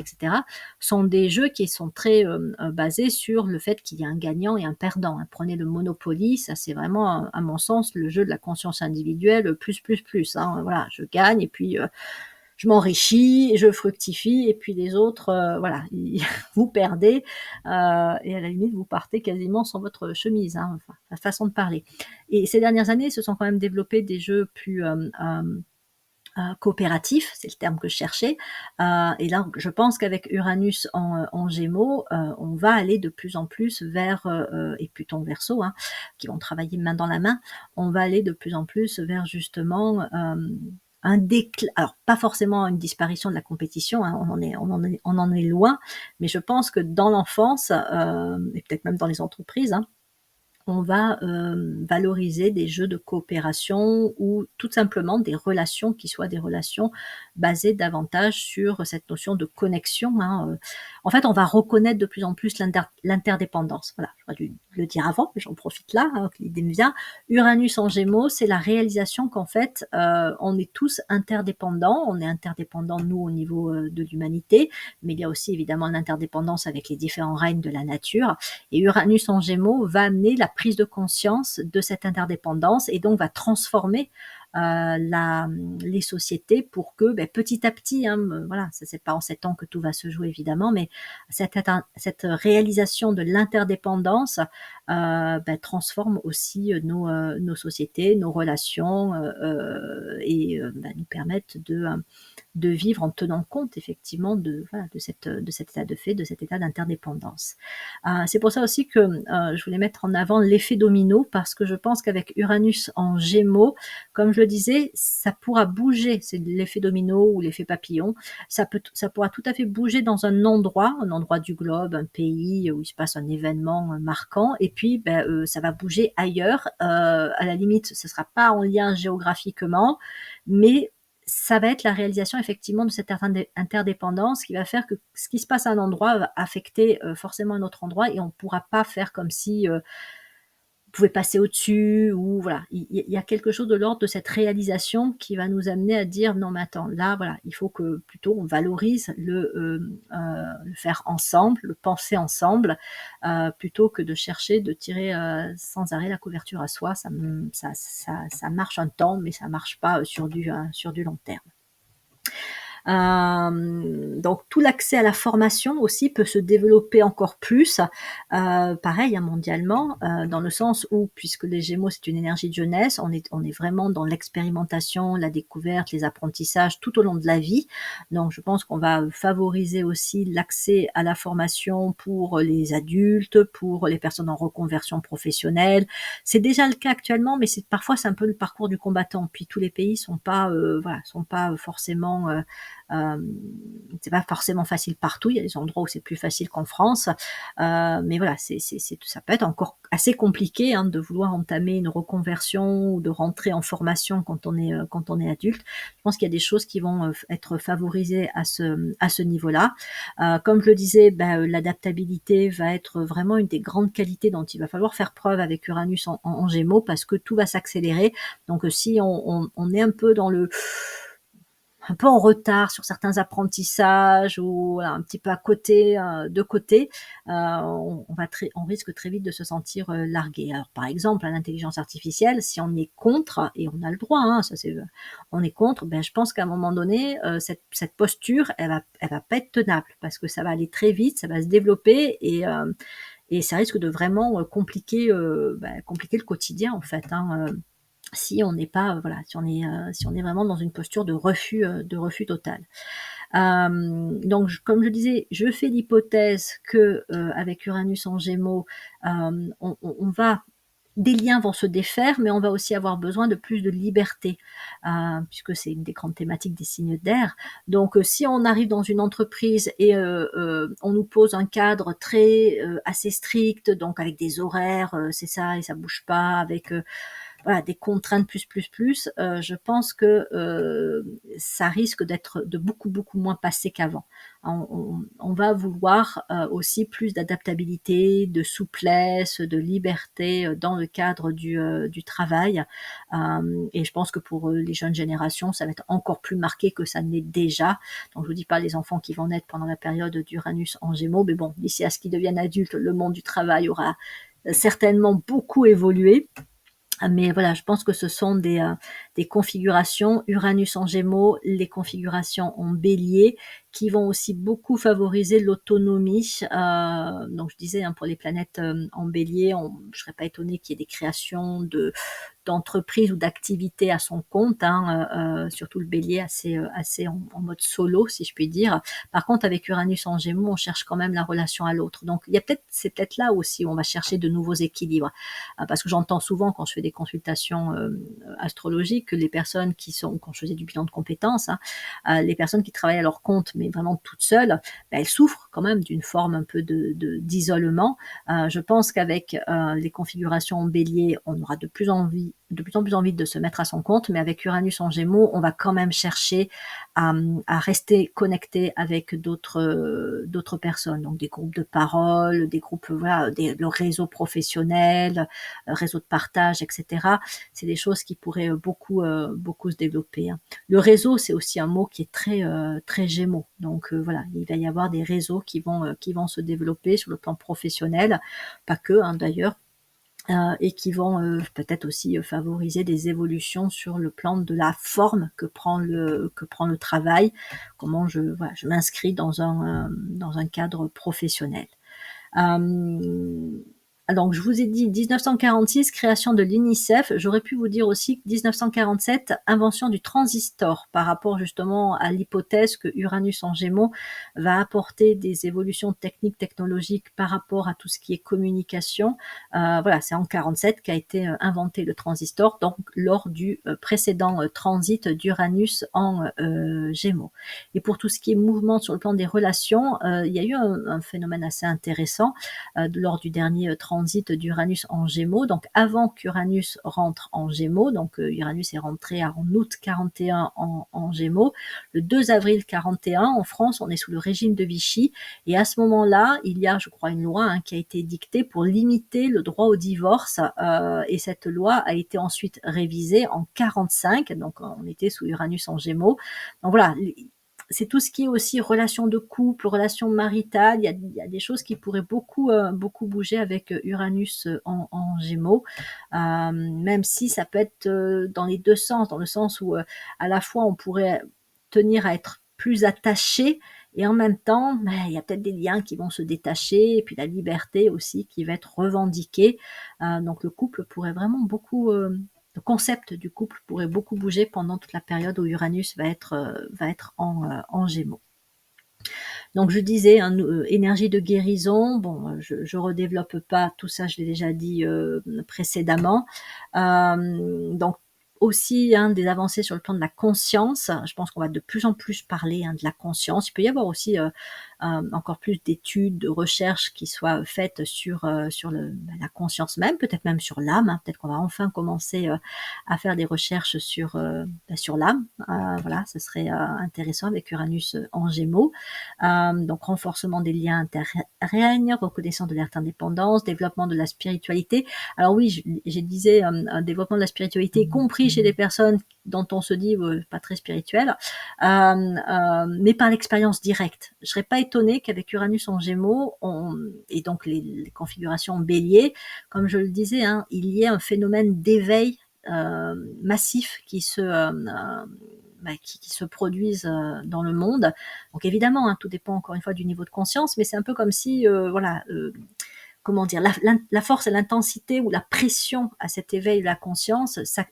sont des jeux qui sont très basés sur le fait qu'il y a un gagnant et un perdant. Hein. Prenez le Monopoly, ça c'est vraiment, à mon sens, le jeu de la conscience individuelle, plus. Hein. Voilà, je gagne et puis je m'enrichis, je fructifie, et puis les autres, voilà, vous perdez, et à la limite, vous partez quasiment sans votre chemise, hein, enfin, la façon de parler. Et ces dernières années, se sont quand même développés des jeux plus coopératif, c'est le terme que je cherchais. Et là, je pense qu'avec Uranus en Gémeaux, on va aller de plus en plus vers, et Pluton Verseau, hein, qui vont travailler main dans la main, on va aller de plus en plus vers justement un déclin. Alors, pas forcément une disparition de la compétition, hein, on en est loin, mais je pense que dans l'enfance, et peut-être même dans les entreprises, hein, on va valoriser des jeux de coopération ou tout simplement des relations qui soient des relations basées davantage sur cette notion de connexion. Hein. En fait, on va reconnaître de plus en plus l'interdépendance. Voilà, j'aurais dû le dire avant, mais j'en profite là, hein, que l'idée me vient. Uranus en Gémeaux, c'est la réalisation qu'en fait, on est tous interdépendants. On est interdépendants, nous, au niveau de l'humanité, mais il y a aussi évidemment l'interdépendance avec les différents règnes de la nature. Et Uranus en Gémeaux va amener la prise de conscience de cette interdépendance, et donc va transformer les sociétés pour que petit à petit, hein, voilà, c'est pas en 7 ans que tout va se jouer évidemment, mais cette réalisation de l'interdépendance transforme aussi nos sociétés, nos relations et nous permettent de vivre en tenant compte effectivement voilà, de cet état de fait, de cet état d'interdépendance. C'est pour ça aussi que je voulais mettre en avant l'effet domino, parce que je pense qu'avec Uranus en Gémeaux, comme je le disais, ça pourra bouger, c'est l'effet domino ou l'effet papillon, ça pourra tout à fait bouger dans un endroit du globe, un pays où il se passe un événement marquant, et puis ça va bouger ailleurs. À la limite, ce ne sera pas en lien géographiquement, mais ça va être la réalisation effectivement de cette interdépendance qui va faire que ce qui se passe à un endroit va affecter forcément un autre endroit, et on ne pourra pas faire comme si pouvait passer au-dessus, ou voilà, il y a quelque chose de l'ordre de cette réalisation qui va nous amener à dire non mais attends, là voilà, il faut que plutôt on valorise le faire ensemble, le penser ensemble, plutôt que de chercher de tirer sans arrêt la couverture à soi. Ça marche un temps, mais ça marche pas sur du long terme. Donc tout l'accès à la formation aussi peut se développer encore plus, pareil, hein, mondialement, dans le sens où, puisque les Gémeaux c'est une énergie de jeunesse, on est vraiment dans l'expérimentation, la découverte, les apprentissages tout au long de la vie. Donc je pense qu'on va favoriser aussi l'accès à la formation pour les adultes, pour les personnes en reconversion professionnelle. C'est déjà le cas actuellement, mais parfois c'est un peu le parcours du combattant. Puis tous les pays sont pas forcément c'est pas forcément facile partout. Il y a des endroits où c'est plus facile qu'en France, mais voilà, ça peut être encore assez compliqué de vouloir entamer une reconversion ou de rentrer en formation quand on est adulte. Je pense qu'il y a des choses qui vont être favorisées à ce niveau-là. Comme je le disais, l'adaptabilité va être vraiment une des grandes qualités dont il va falloir faire preuve avec Uranus en Gémeaux, parce que tout va s'accélérer. Donc si on est un peu en retard sur certains apprentissages, ou voilà, un petit peu à côté, de côté, on risque très vite de se sentir largué. Alors par exemple, l'intelligence artificielle, si on est contre, et on a le droit, on est contre, je pense qu'à un moment donné, cette posture, elle va pas être tenable, parce que ça va aller très vite, ça va se développer, et ça risque de vraiment compliquer le quotidien en fait. Si on n'est pas si on est vraiment dans une posture de refus total. Donc comme je disais, je fais l'hypothèse que avec Uranus en Gémeaux, des liens vont se défaire, mais on va aussi avoir besoin de plus de liberté, puisque c'est une des grandes thématiques des signes d'air. Donc si on arrive dans une entreprise et on nous pose un cadre assez strict, donc avec des horaires, c'est ça et ça bouge pas, avec voilà, des contraintes je pense que ça risque d'être de beaucoup moins passé qu'avant. On va vouloir aussi plus d'adaptabilité, de souplesse, de liberté dans le cadre du travail. Et je pense que pour les jeunes générations, ça va être encore plus marqué que ça n'est déjà. Donc je vous dis pas les enfants qui vont naître pendant la période d'Uranus en Gémeaux, mais bon, d'ici à ce qu'ils deviennent adultes, le monde du travail aura certainement beaucoup évolué. Mais voilà, je pense que ce sont des configurations, Uranus en Gémeaux, les configurations en Bélier, qui vont aussi beaucoup favoriser l'autonomie. Donc je disais, pour les planètes en Bélier, je ne serais pas étonnée qu'il y ait des créations d'entreprises ou d'activités à son compte, surtout le Bélier assez en mode solo, si je puis dire. Par contre, avec Uranus en Gémeaux, on cherche quand même la relation à l'autre. Donc c'est peut-être là aussi où on va chercher de nouveaux équilibres. Parce que j'entends souvent quand je fais des consultations astrologiques, que les personnes quand je faisais du bilan de compétences, les personnes qui travaillent à leur compte, mais vraiment toutes seules, elles souffrent quand même d'une forme un peu d'isolement. Je pense qu'avec les configurations en Bélier, on aura de plus en plus envie de se mettre à son compte, mais avec Uranus en Gémeaux, on va quand même chercher à rester connecté avec d'autres personnes, donc des groupes de parole, des groupes, le réseau professionnel, réseau de partage, etc. C'est des choses qui pourraient beaucoup se développer. Le réseau, c'est aussi un mot qui est très Gémeaux. Donc voilà, il va y avoir des réseaux qui vont se développer sur le plan professionnel, pas que d'ailleurs. Et qui vont peut-être aussi favoriser des évolutions sur le plan de la forme que prend le travail, comment je m'inscris dans un cadre professionnel. Donc, je vous ai dit 1946, création de l'UNICEF. J'aurais pu vous dire aussi que 1947, invention du transistor, par rapport justement à l'hypothèse que Uranus en Gémeaux va apporter des évolutions techniques, technologiques par rapport à tout ce qui est communication. Voilà, c'est en 47 qu'a été inventé le transistor, donc lors du précédent transit d'Uranus en Gémeaux. Et pour tout ce qui est mouvement sur le plan des relations, il y a eu un phénomène assez intéressant lors du dernier transit d'Uranus en Gémeaux, donc avant qu'Uranus rentre en Gémeaux, donc Uranus est rentré en août 41 en Gémeaux, le 2 avril 41 en France, on est sous le régime de Vichy, et à ce moment-là, il y a, je crois, une loi qui a été dictée pour limiter le droit au divorce, et cette loi a été ensuite révisée en 45, donc on était sous Uranus en Gémeaux. Donc voilà, c'est tout ce qui est aussi relations de couple, relations maritales. Il y a des choses qui pourraient beaucoup bouger avec Uranus en Gémeaux, même si ça peut être dans les deux sens, dans le sens où à la fois on pourrait tenir à être plus attaché, et en même temps, il y a peut-être des liens qui vont se détacher, et puis la liberté aussi qui va être revendiquée. Donc le couple pourrait vraiment le concept du couple pourrait beaucoup bouger pendant toute la période où Uranus va être en Gémeaux. Donc je disais, énergie de guérison, bon, je redéveloppe pas tout ça, je l'ai déjà dit précédemment. Donc aussi des avancées sur le plan de la conscience. Je pense qu'on va de plus en plus parler de la conscience. Il peut y avoir aussi encore plus d'études, de recherches qui soient faites sur la conscience même, peut-être même sur l'âme. Peut-être qu'on va enfin commencer à faire des recherches sur l'âme. Voilà, ce serait intéressant avec Uranus en Gémeaux. Donc renforcement des liens interrègnes, reconnaissance de l'alerte indépendance, développement de la spiritualité. Alors oui, je disais un développement de la spiritualité, y compris chez des personnes dont on se dit pas très spirituelles, mais par l'expérience directe. Je serais pas étonnée qu'avec Uranus en Gémeaux, et donc les configurations bélier, comme je le disais, il y ait un phénomène d'éveil massif qui se produisent dans le monde. Donc évidemment, tout dépend encore une fois du niveau de conscience, mais c'est un peu comme si, comment dire, la force et l'intensité ou la pression à cet éveil de la conscience, ça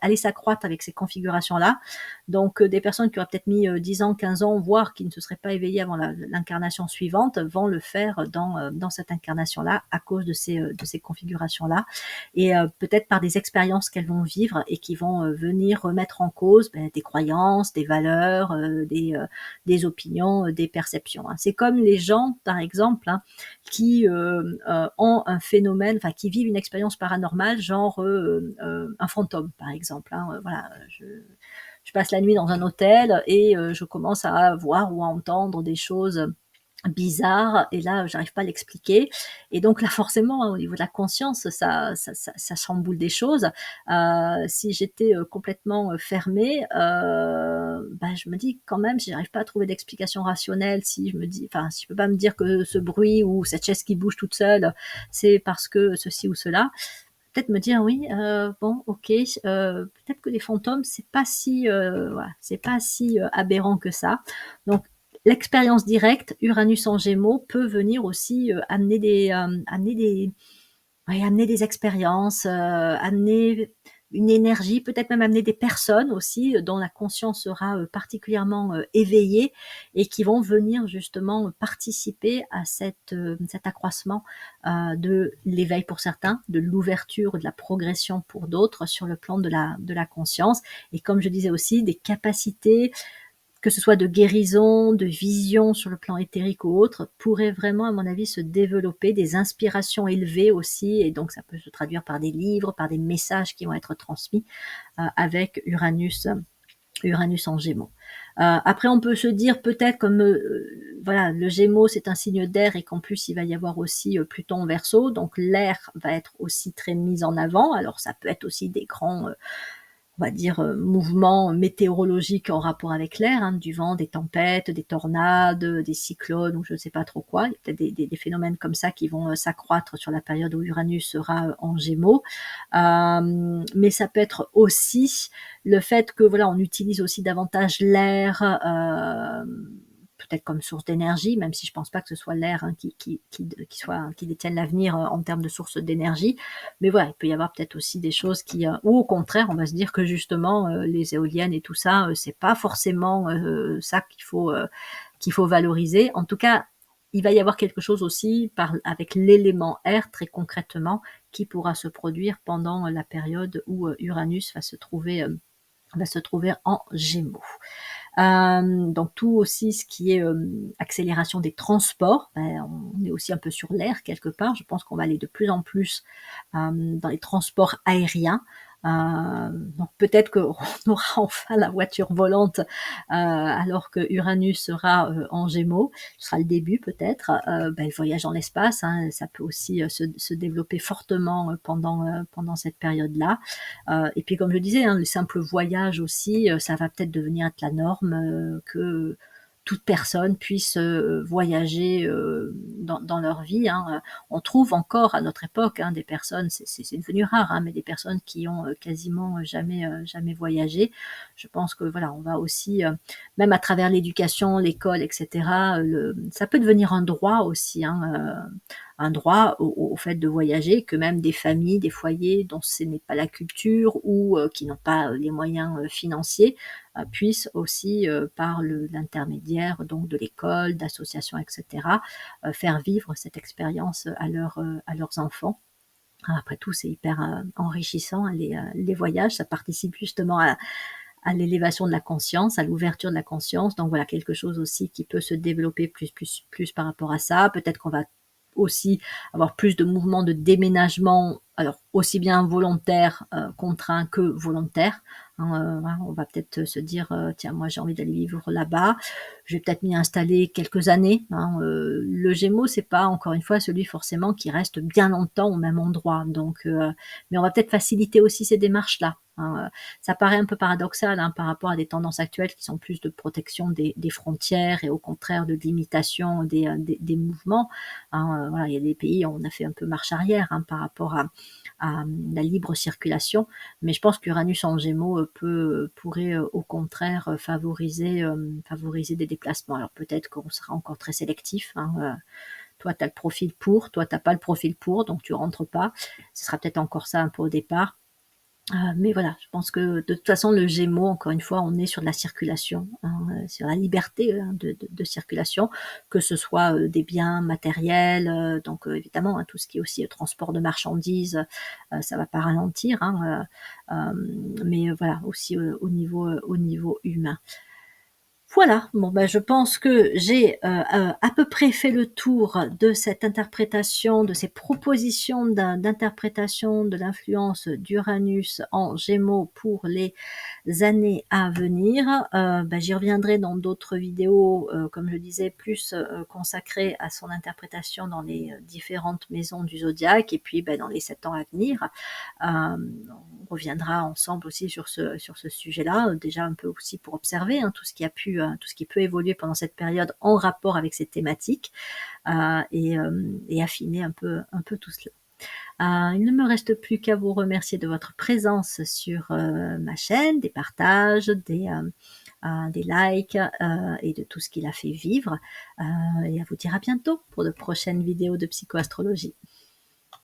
allait s'accroître avec ces configurations-là. Donc des personnes qui auraient peut-être mis 10 ans, 15 ans, voire qui ne se seraient pas éveillées avant l'incarnation suivante, vont le faire dans cette incarnation-là à cause de ces configurations-là, et peut-être par des expériences qu'elles vont vivre et qui vont venir remettre en cause des croyances, des valeurs, des opinions, des perceptions. C'est comme les gens, par exemple, qui ont un phénomène, enfin qui vivent une expérience paranormale, genre un fantôme, par exemple. Voilà, je passe la nuit dans un hôtel et je commence à voir ou à entendre des choses bizarres, et là j'arrive pas à l'expliquer, et donc là forcément au niveau de la conscience ça chamboule des choses. Si j'étais complètement fermée, je me dis quand même, si j'arrive pas à trouver d'explication rationnelle, si je peux pas me dire que ce bruit ou cette chaise qui bouge toute seule c'est parce que ceci ou cela, peut-être me dire oui, bon, ok, peut-être que les fantômes c'est pas si aberrant que ça. Donc l'expérience directe, Uranus en Gémeaux, peut venir aussi amener des expériences, amener une énergie, peut-être même amener des personnes aussi dont la conscience sera particulièrement éveillée, et qui vont venir justement participer à cet accroissement de l'éveil pour certains, de l'ouverture, de la progression pour d'autres sur le plan de la conscience. Et comme je disais aussi, des capacités, que ce soit de guérison, de vision sur le plan éthérique ou autre, pourraient vraiment, à mon avis, se développer, des inspirations élevées aussi, et donc ça peut se traduire par des livres, par des messages qui vont être transmis avec Uranus en Gémeaux. Après, on peut se dire peut-être comme voilà, le Gémeaux c'est un signe d'air, et qu'en plus il va y avoir aussi Pluton en Verseau, donc l'air va être aussi très mis en avant. Alors ça peut être aussi des grands on va dire, mouvements météorologiques en rapport avec l'air, du vent, des tempêtes, des tornades, des cyclones, ou je ne sais pas trop quoi. Il y a peut-être des phénomènes comme ça qui vont s'accroître sur la période où Uranus sera en Gémeaux. Mais ça peut être aussi le fait que voilà, on utilise aussi davantage l'air peut-être comme source d'énergie, même si je pense pas que ce soit l'air, hein, qui détienne l'avenir, en termes de source d'énergie. Mais voilà, il peut y avoir peut-être aussi des choses ou au contraire, on va se dire que justement, les éoliennes et tout ça, c'est pas forcément, ça qu'il faut valoriser. En tout cas, il va y avoir quelque chose aussi avec l'élément air, très concrètement, qui pourra se produire pendant la période où Uranus va se trouver en Gémeaux. Donc tout aussi ce qui est accélération des transports, on est aussi un peu sur l'air quelque part. Je pense qu'on va aller de plus en plus dans les transports aériens. Donc peut-être qu'on aura enfin la voiture volante alors que Uranus sera en Gémeaux. Ce sera le début peut-être. Le voyage dans l'espace, hein, ça peut aussi se développer fortement pendant cette période-là. Et puis comme je disais, hein, le simple voyage aussi, ça va peut-être devenir la norme, que toute personne puisse voyager dans leur vie. Hein. On trouve encore à notre époque, hein, des personnes, c'est devenu rare, hein, mais des personnes qui ont quasiment jamais voyagé. Je pense que voilà, on va aussi, même à travers l'éducation, l'école, etc., ça peut devenir un droit aussi, hein, un droit au fait de voyager, que même des familles, des foyers dont ce n'est pas la culture ou qui n'ont pas les moyens financiers puissent aussi, par l'intermédiaire donc de l'école, d'associations, etc., faire vivre cette expérience à leurs enfants. Après tout, c'est hyper enrichissant, hein, les voyages, ça participe justement à l'élévation de la conscience, à l'ouverture de la conscience. Donc voilà, quelque chose aussi qui peut se développer plus par rapport à ça. Peut-être qu'on va aussi avoir plus de mouvements de déménagement, alors aussi bien volontaires, contraints que volontaires. Hein, voilà, on va peut-être se dire, tiens, moi j'ai envie d'aller vivre là-bas, je vais peut-être m'y installer quelques années. Hein, le Gémeaux, c'est pas encore une fois celui forcément qui reste bien longtemps au même endroit. Donc, mais on va peut-être faciliter aussi ces démarches-là. Hein. Ça paraît un peu paradoxal, hein, par rapport à des tendances actuelles qui sont plus de protection des frontières et au contraire de limitation des mouvements. Hein, voilà, il y a des pays où on a fait un peu marche arrière, hein, par rapport à la libre circulation, mais je pense qu'Uranus en Gémeaux pourrait au contraire favoriser des déplacements. Alors peut-être qu'on sera encore très sélectif. Hein, toi, tu as le profil pour, toi, tu n'as pas le profil pour, donc tu rentres pas. Ce sera peut-être encore ça un peu au départ. Mais voilà, je pense que de toute façon, le Gémeaux, encore une fois, on est sur de la circulation, hein, sur la liberté, hein, de circulation, que ce soit des biens matériels, donc évidemment, hein, tout ce qui est aussi transport de marchandises, ça va pas ralentir, hein, mais voilà, aussi au niveau humain. Voilà, bon je pense que j'ai à peu près fait le tour de cette interprétation, de ces propositions d'interprétation de l'influence d'Uranus en Gémeaux pour les années à venir. J'y reviendrai dans d'autres vidéos, comme je disais, plus consacrées à son interprétation dans les différentes maisons du zodiaque et puis dans les 7 ans à venir. On reviendra ensemble aussi sur ce sujet-là, déjà un peu aussi pour observer, hein, tout ce qui peut évoluer pendant cette période en rapport avec ces thématiques, et affiner un peu tout cela. Il ne me reste plus qu'à vous remercier de votre présence sur ma chaîne, des partages, des likes, et de tout ce qui l'a fait vivre, et à vous dire à bientôt pour de prochaines vidéos de psychoastrologie.